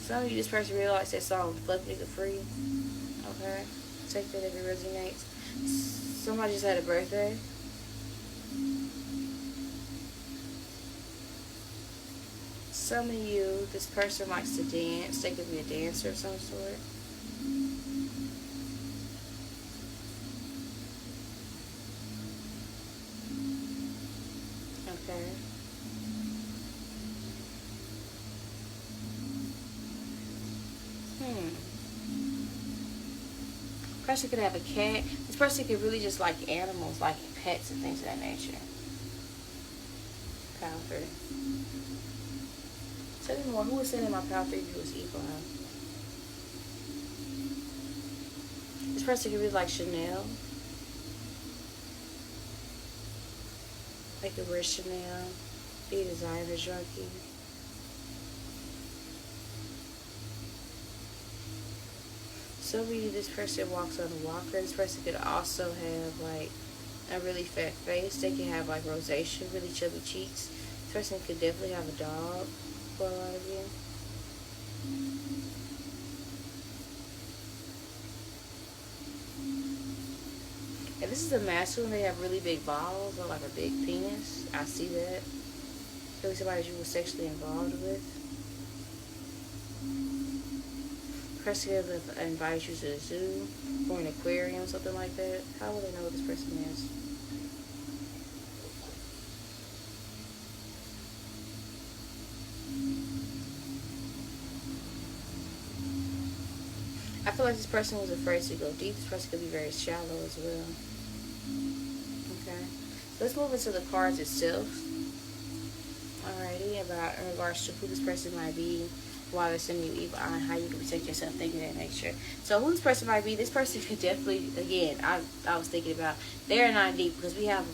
Some of you, this person really likes that song, Fuck Nigga Free. Okay? Take that if it resonates. Somebody just had a birthday. Some of you, this person likes to dance. They could be a dancer of some sort. Okay. Person could have a cat. This person could really just like animals, like pets and things of that nature. Power 3. Tell me more. Who was sending my Power 3 viewers evil, huh? This person could be like Chanel. They could wear Chanel. Be a designer junkie. Some of you, this person walks on a walker. This person could also have like a really fat face. They can have like rosacea, really chubby cheeks. This person could definitely have a dog for a lot of you. And this is a masculine. They have really big balls or like a big penis. I see that. Really somebody you were sexually involved with. Person could invite you to the zoo or an aquarium, something like that. How will they know what this person is? I feel like this person was afraid to go deep. This person could be very shallow as well. Okay. So let's move into the cards itself. Alrighty, about in regards to who this person might be, why they're sending you evil eye, and how you can protect yourself, things of that nature. So who this person might be, this person could definitely, again, I was thinking about, they're not deep because we have,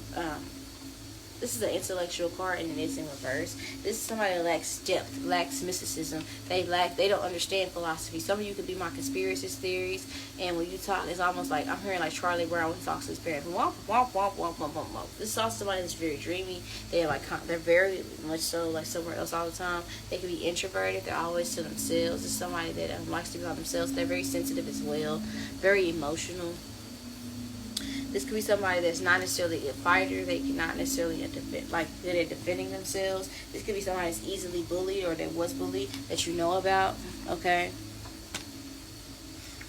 this is an intellectual card and it is in reverse. This is somebody that lacks depth, lacks mysticism. They don't understand philosophy. Some of you could be my conspiracy theories, and when you talk, it's almost like I'm hearing like Charlie Brown when he talks to his parents. Womp, womp, womp, womp, womp, womp, womp. This is also somebody that's very dreamy. They're very much so like somewhere else all the time. They can be introverted. They're always to themselves. It's somebody that likes to be by themselves. They're very sensitive as well, very emotional. This could be somebody that's not necessarily a fighter. They cannot necessarily like good at defending themselves. This could be somebody that's easily bullied or that was bullied that you know about. Okay.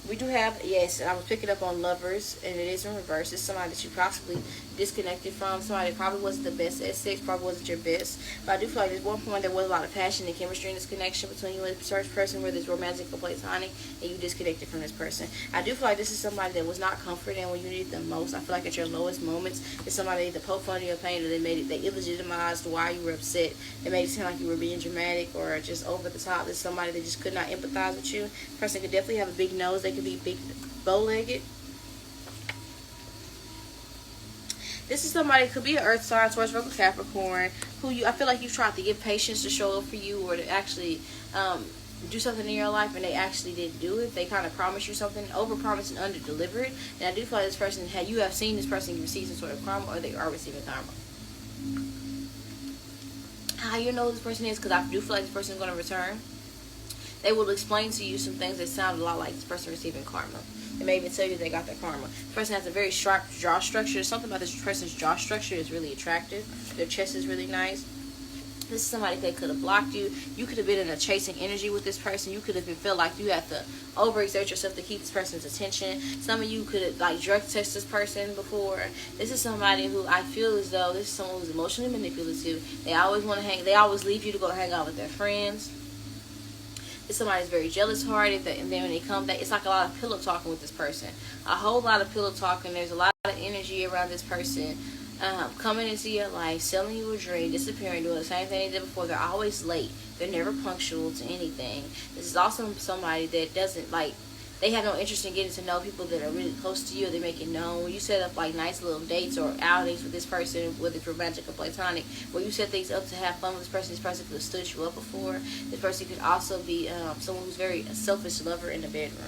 We do have, yes, I was picking up on lovers, and it is in reverse. It's somebody that you possibly disconnected from. Somebody that probably wasn't the best at sex, probably wasn't your best. But I do feel like there's one point there was a lot of passion and chemistry in this connection between you and this person, whether it's romantic or platonic, and you disconnected from this person. I do feel like this is somebody that was not comforting when you needed them most. I feel like at your lowest moments, it's somebody that poked fun of your pain, or they illegitimized why you were upset. They made it seem like you were being dramatic or just over the top. There's somebody that just could not empathize with you. The person could definitely have a big nose. They could be big, bow-legged. This is somebody, could be an earth sign, Taurus, Virgo, Capricorn, who I feel like you've tried to give patience to show up for you, or to actually do something in your life, and they actually didn't do it. They kind of promised you something, over-promised and under-delivered. And I do feel like this person, you have seen this person receive some sort of karma, or they are receiving karma. How you know who this person is, because I do feel like this person is going to return. They will explain to you some things that sound a lot like this person receiving karma. They may even tell you they got their karma. This person has a very sharp jaw structure. Something about this person's jaw structure is really attractive. Their chest is really nice. This is somebody that could have blocked you. You could have been in a chasing energy with this person. You could have felt like you had to overexert yourself to keep this person's attention. Some of you could have like drug tested this person before. This is somebody who I feel as though this is someone who's emotionally manipulative. They always want to hang. They always leave you to go hang out with their friends. If somebody's very jealous hearted, and then when they come back, it's like a lot of pillow talking with this person. A whole lot of pillow talking. There's a lot of energy around this person. Coming into your life, selling you a dream, disappearing, doing the same thing they did before. They're always late. They're never punctual to anything. This is also somebody that doesn't like, they have no interest in getting to know people that are really close to you, or they make it known. When you set up like nice little dates or outings with this person, whether it's romantic or platonic, where you set things up to have fun with this person could have stood you up before. This person could also be someone who's very a selfish lover in the bedroom,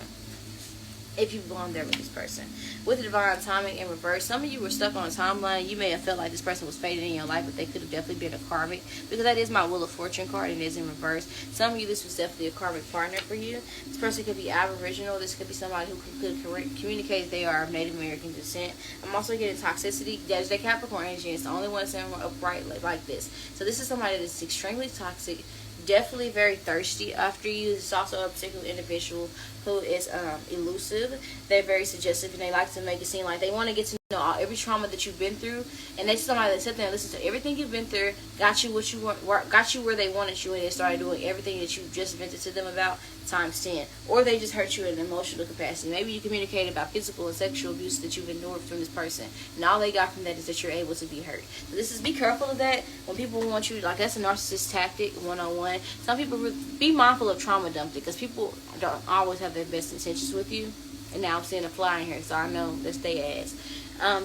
if you belong there with this person. With the divine timing in reverse, some of you were stuck on a timeline. You may have felt like this person was faded in your life, but they could have definitely been a karmic, because that is my Wheel of Fortune card and it is in reverse. Some of you, this was definitely a karmic partner for you. This person could be Aboriginal. This could be somebody who could communicate they are of Native American descent. I'm also getting toxicity. That is their Capricorn energy. It's the only one that's upright like this. So this is somebody that's extremely toxic, definitely very thirsty after you. This is also a particular individual who is elusive. They're very suggestive, and they like to make it seem like they want to get to know every trauma that you've been through. And they somebody that sit there and listen to everything you've been through, got you what you want, got you where they wanted you, and they started doing everything that you just vented to them about times 10. Or they just hurt you in an emotional capacity. Maybe you communicated about physical and sexual abuse that you've endured from this person, and all they got from that is that you're able to be hurt. So this is, be careful of that. When people want you, like, that's a narcissist tactic 101. Some people, be mindful of trauma dumping, because people don't always have their best intentions with you. And now I'm seeing a fly in here, so I know that's their ass.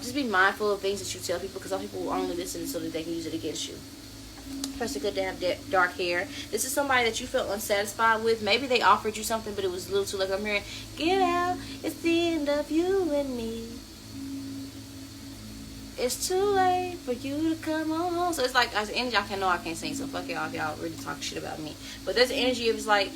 Just be mindful of things that you tell people, because some people will only listen so that they can use it against you. Person could have dark hair. This is somebody that you felt unsatisfied with. Maybe they offered you something, but it was a little too late. I'm hearing, get out, it's the end of you and me. It's too late for you to come on. So it's like, as energy, I can't sing, so fuck y'all if y'all really talk shit about me. But there's energy of, it's like,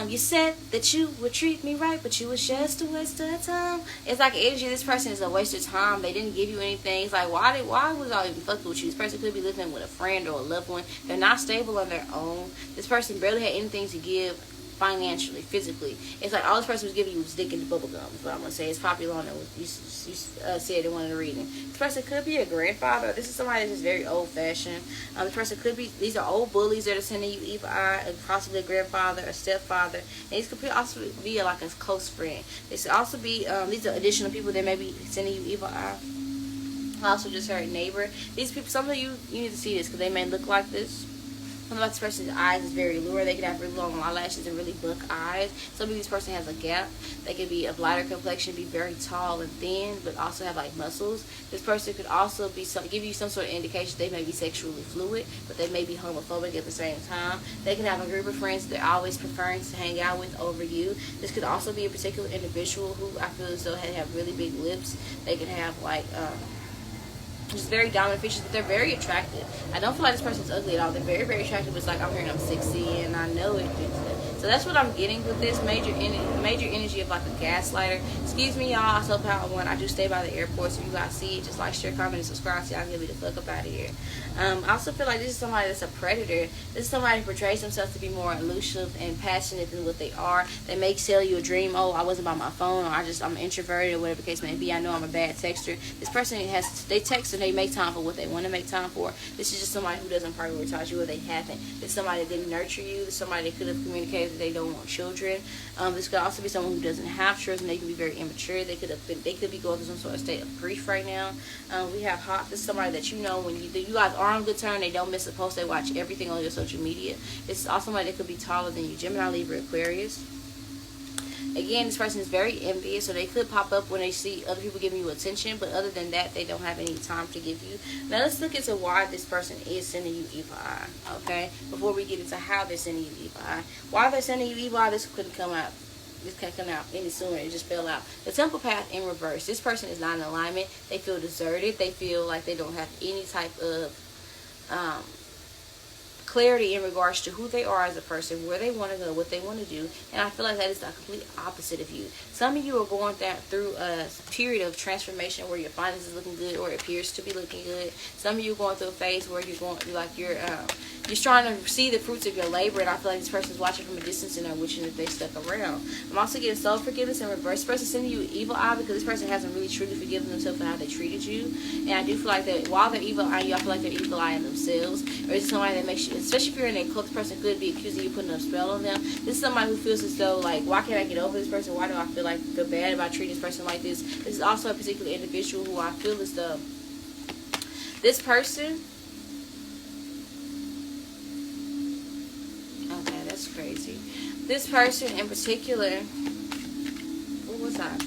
you said that you would treat me right, but you was just a waste of time. It's like energy, this person is a waste of time. They didn't give you anything. It's like, why was I even fucking with you? This person could be living with a friend or a loved one. They're not stable on their own. This person barely had anything to give financially, physically. It's like all this person was giving you was dick and bubble gum, is what I'm going to say. It's popular on it. You said in one of the readings. This person could be a grandfather. This is somebody that's just very old-fashioned. This person could be, these are old bullies that are sending you evil eye, and possibly a grandfather, a stepfather. And these could also be like a close friend. This could also be, these are additional people that may be sending you evil eye. I also just heard neighbor. These people, some of you need to see this, because they may look like this. Some of this person's eyes is very alluring. They could have really long eyelashes and really buck eyes. Some of this person has a gap. They could be of lighter complexion, be very tall and thin, but also have like muscles. This person could also be give you some sort of indication they may be sexually fluid, but they may be homophobic at the same time. They can have a group of friends that they're always preferring to hang out with over you. This could also be a particular individual who I feel as though have really big lips. They could have like just very dominant features, but they're very attractive. I don't feel like this person's ugly at all. They're very, very attractive. It's like I'm hearing I'm sexy, and I know it. So that's what I'm getting with this major energy of like a gaslighter. Excuse me, y'all. I so power one. I do stay by the airport, so if you guys see it, just like, share, comment, and subscribe so y'all can get me the fuck up out of here. I also feel like this is somebody that's a predator. This is somebody who portrays themselves to be more elusive and passionate than what they are. They may sell you a dream. Oh, I wasn't by my phone, or I'm introverted, or whatever the case may be. I know I'm a bad texter. This person they text and they make time for what they want to make time for. This is just somebody who doesn't prioritize you, or they haven't. This is somebody that didn't nurture you. This is somebody that could have communicated that they don't want children. This could also be someone who doesn't have children. They could be very immature. They could be going through some sort of state of grief right now. We have hot. This is somebody that you know when you guys are on good terms. They don't miss a post. They watch everything on your social media. This is also somebody that could be taller than you. Gemini, Libra, Aquarius. Again, this person is very envious, so they could pop up when they see other people giving you attention, but other than that, they don't have any time to give you. Now, let's look into why this person is sending you evil eye, okay? Before we get into how they're sending you evil eye. Why they're sending you evil eye, this couldn't come out. This can't come out any sooner. It just fell out. The temple path in reverse. This person is not in alignment. They feel deserted. They feel like they don't have any type of clarity in regards to who they are as a person, where they want to go, what they want to do. And I feel like that is the complete opposite of you. Some of you are going through a period of transformation where your finances is looking good, or it appears to be looking good. Some of you are going through a phase where you're trying to see the fruits of your labor, and I feel like this person is watching from a distance and are wishing that they stuck around. I'm also getting self-forgiveness in reverse. This person sending you evil eye because this person hasn't really truly forgiven themselves for how they treated you. And I do feel like that while they're evil eye, I feel like they're evil eye in themselves. Or it's somebody that makes you, especially if you're in a cult, this person could be accusing you putting a spell on them. This is somebody who feels as though, like, why can't I get over this person? Why do I feel bad about treating this person like this? This is also a particular individual who I feel as though this person, okay, that's crazy. This person in particular time.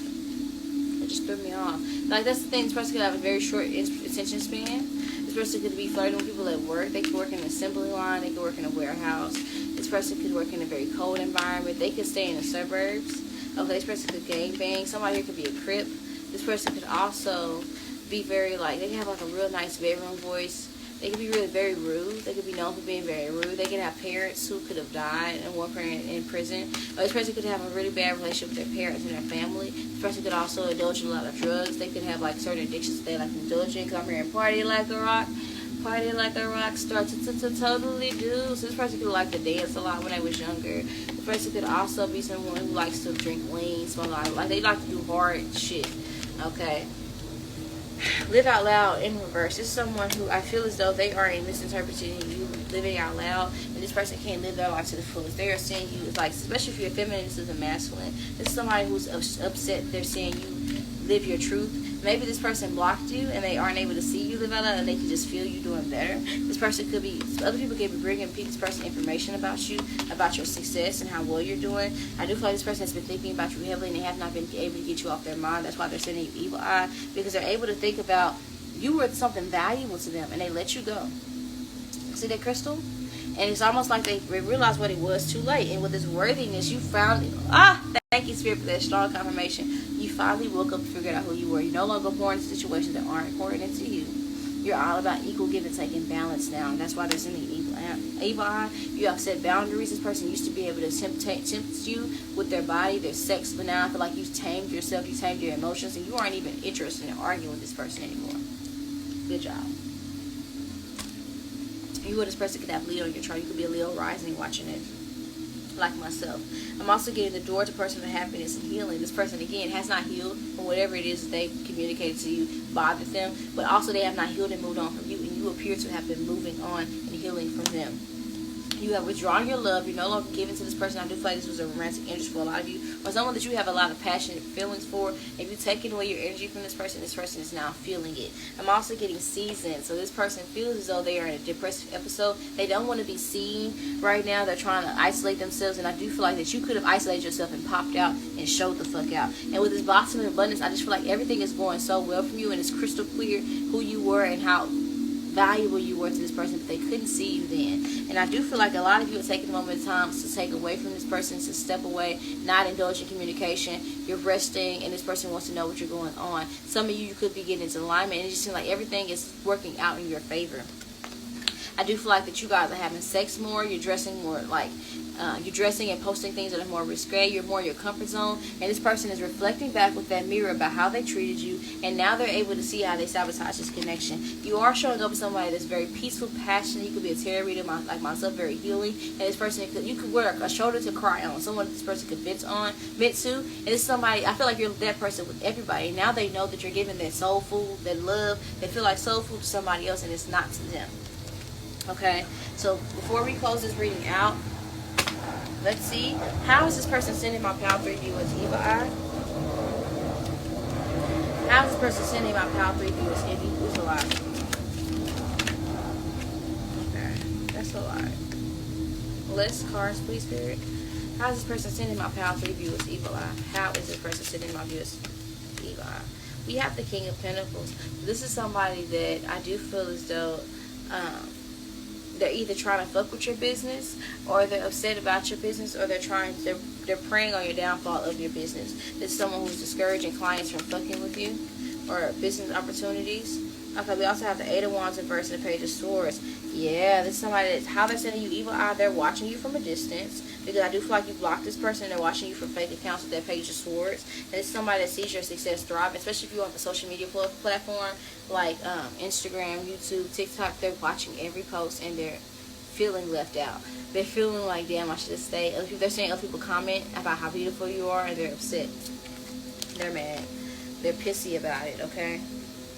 It just threw me off. Like, that's the thing. This person could have a very short attention span. This person could be flirting with people at work. They could work in an assembly line. They could work in a warehouse. This person could work in a very cold environment. They could stay in the suburbs. Okay, this person could gangbang. Somebody here could be a crip. This person could also be very, like, they can have like a real nice bedroom voice. They could be really very rude. They could be known for being very rude. They could have parents who could have died and one parent in prison. Or this person could have a really bad relationship with their parents and their family. This person could also indulge in a lot of drugs. They could have like certain addictions that they like indulging. Because I'm hearing party like a rock. Party like a rock star. Totally do. So this person could like to dance a lot when they was younger. This person could also be someone who likes to drink lean, smoke a lot. Like they like to do hard shit. Okay. Live out loud in reverse. This is someone who I feel as though they are misinterpreting you living out loud, and this person can't live their life to the fullest. They are seeing you, like, especially if you're feminine, this is a masculine. This is somebody who's upset. They're seeing you live your truth. Maybe this person blocked you and they aren't able to see you live out loud, and they can just feel you doing better. This person could be, other people could be bringing this person information about you, about your success and how well you're doing. I do feel like this person has been thinking about you heavily and they have not been able to get you off their mind. That's why they're sending you evil eye, because they're able to think about you were something valuable to them and they let you go. See that, Crystal? And it's almost like they realized what it was too late. And with this worthiness, you found it. Thank you, Spirit, for that strong confirmation. You finally woke up and figured out who you were. You're no longer born into situations that aren't important into you. You're all about equal give and take and balance now. And that's why there's any evil eye. You have set boundaries. This person used to be able to tempt you with their body, their sex. But now I feel like you've tamed yourself. You've tamed your emotions. And you aren't even interested in arguing with this person anymore. Good job. You or this person could have Leo in your chart. You could be a Leo rising watching it, like myself. I'm also getting the door to personal happiness and healing. This person, again, has not healed from whatever it is they communicated to you, bothered them, but also they have not healed and moved on from you, and you appear to have been moving on and healing from them. You have withdrawn your love. You're no longer giving to this person. I do feel like this was a romantic interest for a lot of you, or someone that you have a lot of passionate feelings for. If you've taken away your energy from this person is now feeling it. I'm also getting seasoned. So this person feels as though they are in a depressive episode. They don't want to be seen right now. They're trying to isolate themselves, and I do feel like that you could have isolated yourself and popped out and showed the fuck out. And with this blossom of abundance, I just feel like everything is going so well from you, and it's crystal clear who you were and how valuable you were to this person, but they couldn't see you then. And I do feel like a lot of you are taking a moment of time to take away from this person, to step away, not indulge in communication. You're resting, and this person wants to know what you're going on. Some of you could be getting into alignment, and it just seems like everything is working out in your favor. I do feel like that you guys are having sex more. You're dressing more like you're dressing and posting things that are more risque. You're more in your comfort zone, and this person is reflecting back with that mirror about how they treated you, and now they're able to see how they sabotage this connection. You are showing up as somebody that's very peaceful, passionate. You could be a tarot reader like myself, very healing, and this person you could wear a shoulder to cry on, someone this person could vent to, and it's somebody. I feel like you're that person with everybody. Now they know that you're giving that soul food, that love. They feel like soul food to somebody else, and it's not to them. Okay, so before we close this reading out, let's see, how is this person sending my Power 3 viewers evil eye? How is this person sending my Power 3 viewers evil eye? Okay, that's a lot. Less cards, please, Spirit. How is this person sending my Power 3 viewers evil eye? How is this person sending my viewers evil eye? We have the King of Pentacles. This is somebody that I do feel as though they're either trying to fuck with your business, or they're upset about your business, or they're preying on your downfall of your business. This is someone who's discouraging clients from fucking with you, or business opportunities. Okay, we also have the Eight of Wands in reverse and the Page of Swords. Yeah, this is somebody that's how they're sending you evil eye. They're watching you from a distance, because I do feel like you blocked this person and they're watching you from fake accounts with that Page of Swords. And it's somebody that sees your success thrive, especially if you're on the social media platform like Instagram, YouTube, TikTok. They're watching every post and they're feeling left out. They're feeling like, damn, I should have stayed. They're seeing other people comment about how beautiful you are, and they're upset. They're mad. They're pissy about it, okay?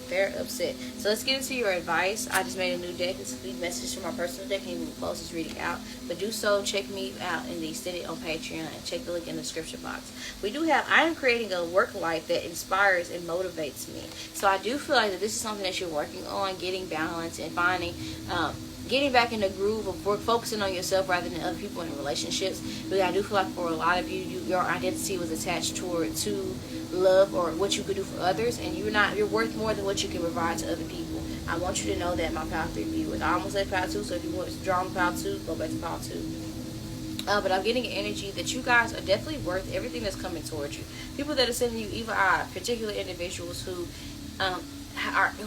They're upset. So let's get into your advice. I just made a new deck. It's a message from my personal deck. And we'll close this reading out. But do so. Check me out in the extended on Patreon. And check the link in the description box. We do have, I am creating a work life that inspires and motivates me. So I do feel like that this is something that you're working on, getting balance and finding, getting back in the groove of focusing on yourself rather than other people in relationships. But I do feel like for a lot of you, your identity was attached to love or what you could do for others, and you're worth more than what you can provide to other people. I want you to know that, my Power 3 viewers. I almost said Power 2, so if you want to draw on Power 2, go back to Power 2. But I'm getting an energy that you guys are definitely worth everything that's coming towards you. People that are sending you evil eye, particular individuals who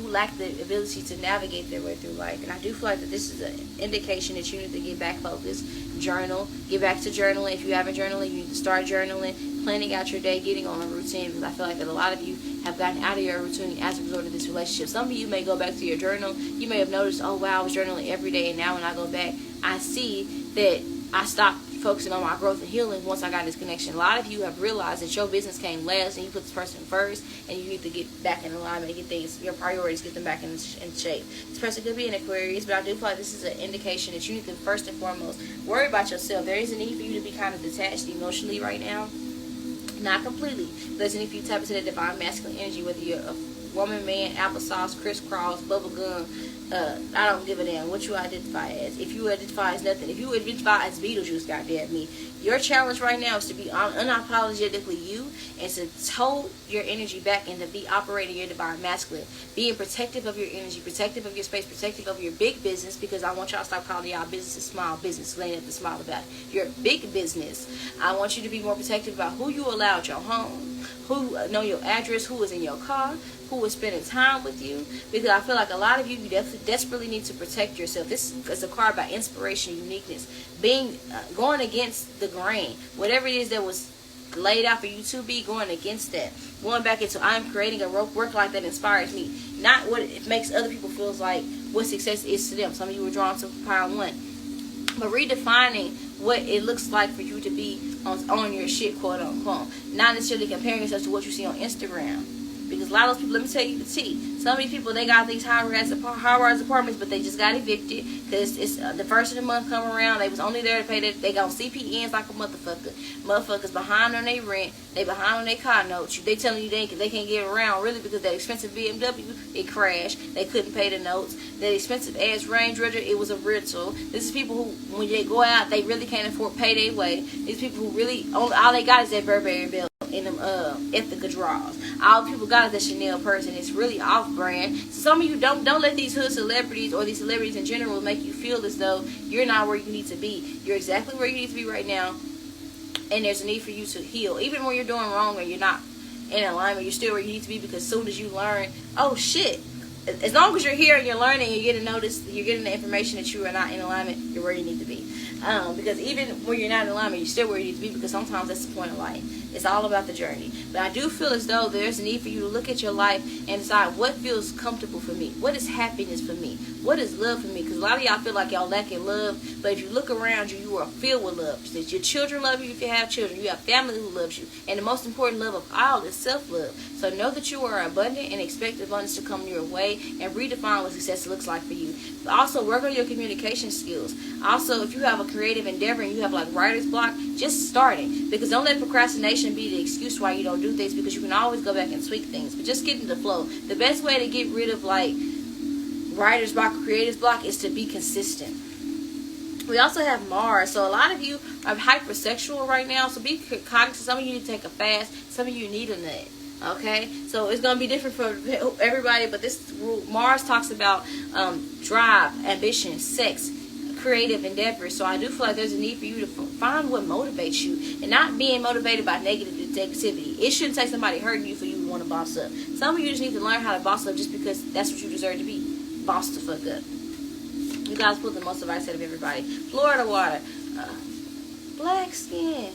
lack the ability to navigate their way through life. And I do feel like that this is an indication that you need to get back focused, journal, get back to journaling. If you haven't journaled, you need to start journaling, planning out your day, getting on a routine, because I feel like that a lot of you have gotten out of your routine as a result of this relationship. Some of you may go back to your journal. You may have noticed, oh wow, I was journaling every day, and now when I go back, I see that I stopped focusing on my growth and healing once I got this connection. A lot of you have realized that your business came last and you put this person first, and you need to get back in alignment and get things, your priorities, get them back in shape. This person could be an Aquarius, but I do feel like this is an indication that you need to first and foremost worry about yourself. There is a need for you to be kind of detached emotionally right now. Not completely. There's a need for you to tap into the divine masculine energy, whether you're a woman, man, applesauce, crisscross, bubblegum. I don't give a damn what you identify as. If you identify as nothing, if you identify as Beetlejuice, goddamn me, your challenge right now is to be unapologetically you, and to tote your energy back and to be operating your divine masculine, being protective of your energy, protective of your space, protective of your big business, because I want y'all to stop calling y'all business small business, laying at the smile about it. Your big business. I want you to be more protective about who you allow at your home, who know your address, who is in your car, who is spending time with you, because I feel like a lot of you desperately need to protect yourself. This is a card about inspiration, uniqueness, being going against the grain, whatever it is that was laid out for you to be, going against that, going back into I'm creating a work life that inspires me, not what it makes other people feel like what success is to them. Some of you were drawn to Power 1, but redefining what it looks like for you to be on your shit, quote unquote, not necessarily comparing yourself to what you see on Instagram. Because a lot of those people, let me tell you the tea. Some of these people, they got these high-rise apartments, but they just got evicted because it's the first of the month come around. They was only there to pay that. They got CPNs like a motherfucker. Motherfuckers behind on their rent. They behind on their car notes. They telling you they can't get around really because that expensive BMW, it crashed. They couldn't pay the notes. That expensive ass Range Rover, it was a rental. This is people who, when they go out, they really can't afford pay their way. These people who really, all they got is that Burberry bill in them Ithaka drawers. All people got is that Chanel purse, and it's really off-brand. So some of you don't let these hood celebrities or these celebrities in general make you feel as though you're not where you need to be. You're exactly where you need to be right now, and there's a need for you to heal. Even when you're doing wrong or you're not in alignment, you're still where you need to be, because as soon as you learn, oh shit, as long as you're here and you're learning, you're getting noticed, you're getting the information that you are not in alignment, you're where you need to be. Because even when you're not in alignment, you're still where you need to be, because sometimes that's the point of life. It's all about the journey. But I do feel as though there's a need for you to look at your life and decide what feels comfortable for me. What is happiness for me? What is love for me? Because a lot of y'all feel like y'all lacking love, but if you look around you, you are filled with love. That your children love you if you have children. You have family who loves you. And the most important love of all is self-love. So know that you are abundant and expect abundance to come your way, and redefine what success looks like for you. But also work on your communication skills. Also, if you have a creative endeavor and you have like writer's block, just start it. Because don't let procrastination be the excuse why you don't do things, because you can always go back and tweak things. But just get in the flow. The best way to get rid of like writer's block or creator's block is to be consistent. We also have Mars. So a lot of you are hypersexual right now, so be cognizant. Some of you need to take a fast. Some of you need a nut. Okay, so it's going to be different for everybody, but this Mars talks about drive, ambition, sex, creative endeavors. So I do feel like there's a need for you to find what motivates you, and not being motivated by negativity. It shouldn't take somebody hurting you for you to want to boss up. Some of you just need to learn how to boss up just because that's what you deserve to be. Boss the fuck up. You guys put the most advice out of everybody. Florida water. Black skin.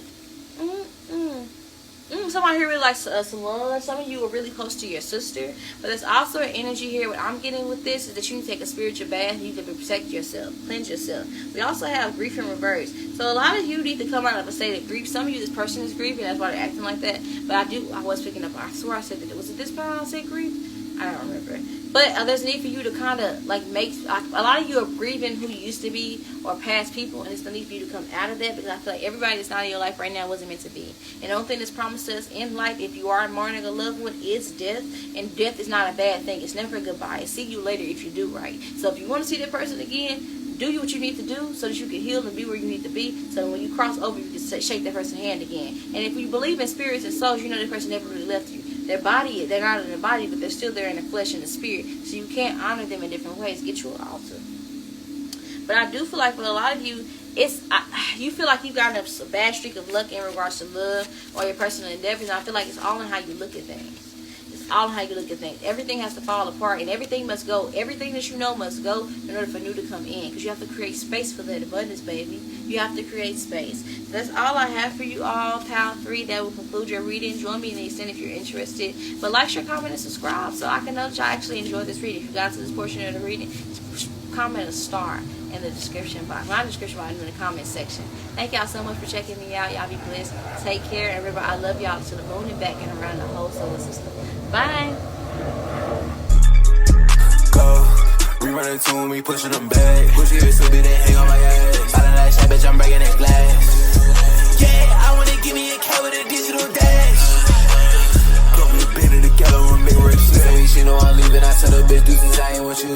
Somebody here really likes salon. Some of you are really close to your sister. But there's also an energy here. What I'm getting with this is that you need to take a spiritual bath. You need to protect yourself. Cleanse yourself. We also have grief in reverse. So a lot of you need to come out of a state of grief. Some of you, this person is grieving. That's why they're acting like that. But I was picking up. I swear I said that. Was it this part I said grief? I don't remember. But there's a need for you to kind of like make, a lot of you are grieving who you used to be or past people, and it's the need for you to come out of that, because I feel like everybody that's not in your life right now wasn't meant to be. And the only thing that's promised to us in life, if you are mourning a loved one, is death. And death is not a bad thing. It's never a goodbye. It's see you later if you do right. So if you want to see that person again, do what you need to do so that you can heal and be where you need to be, so that when you cross over, you can shake that person's hand again. And if you believe in spirits and souls, you know that person never really left you. Their body, they're not in the body, but they're still there in the flesh and the spirit. So you can't honor them in different ways. Get you an altar. But I do feel like with a lot of you, you feel like you've gotten a bad streak of luck in regards to love or your personal endeavors. And I feel like it's all in how you look at things. It's all in how you look at things. Everything has to fall apart, and everything must go. Everything that you know must go in order for new to come in. Because you have to create space for that abundance, baby. You have to create space. So that's all I have for you all. Pound 3. That will conclude your reading. Join me in the extent if you're interested. But like, share, comment, and subscribe so I can know that y'all actually enjoyed this reading. If you got to this portion of the reading, comment a star in the description box. Not in the description box, in the comment section. Thank y'all so much for checking me out. Y'all be blessed. Take care. And remember, I love y'all to the moon and back and around the whole solar system. Bye. Go. We running to me, pushing them back. Push it so big, they hang on my ass. Out of that shit, bitch, I'm breaking that glass. Yeah, I wanna give me a cat with a digital dash. Couple of bit in the ghetto and make rich. She know I'm leaving, I tell her bitch, deuces, I ain't what you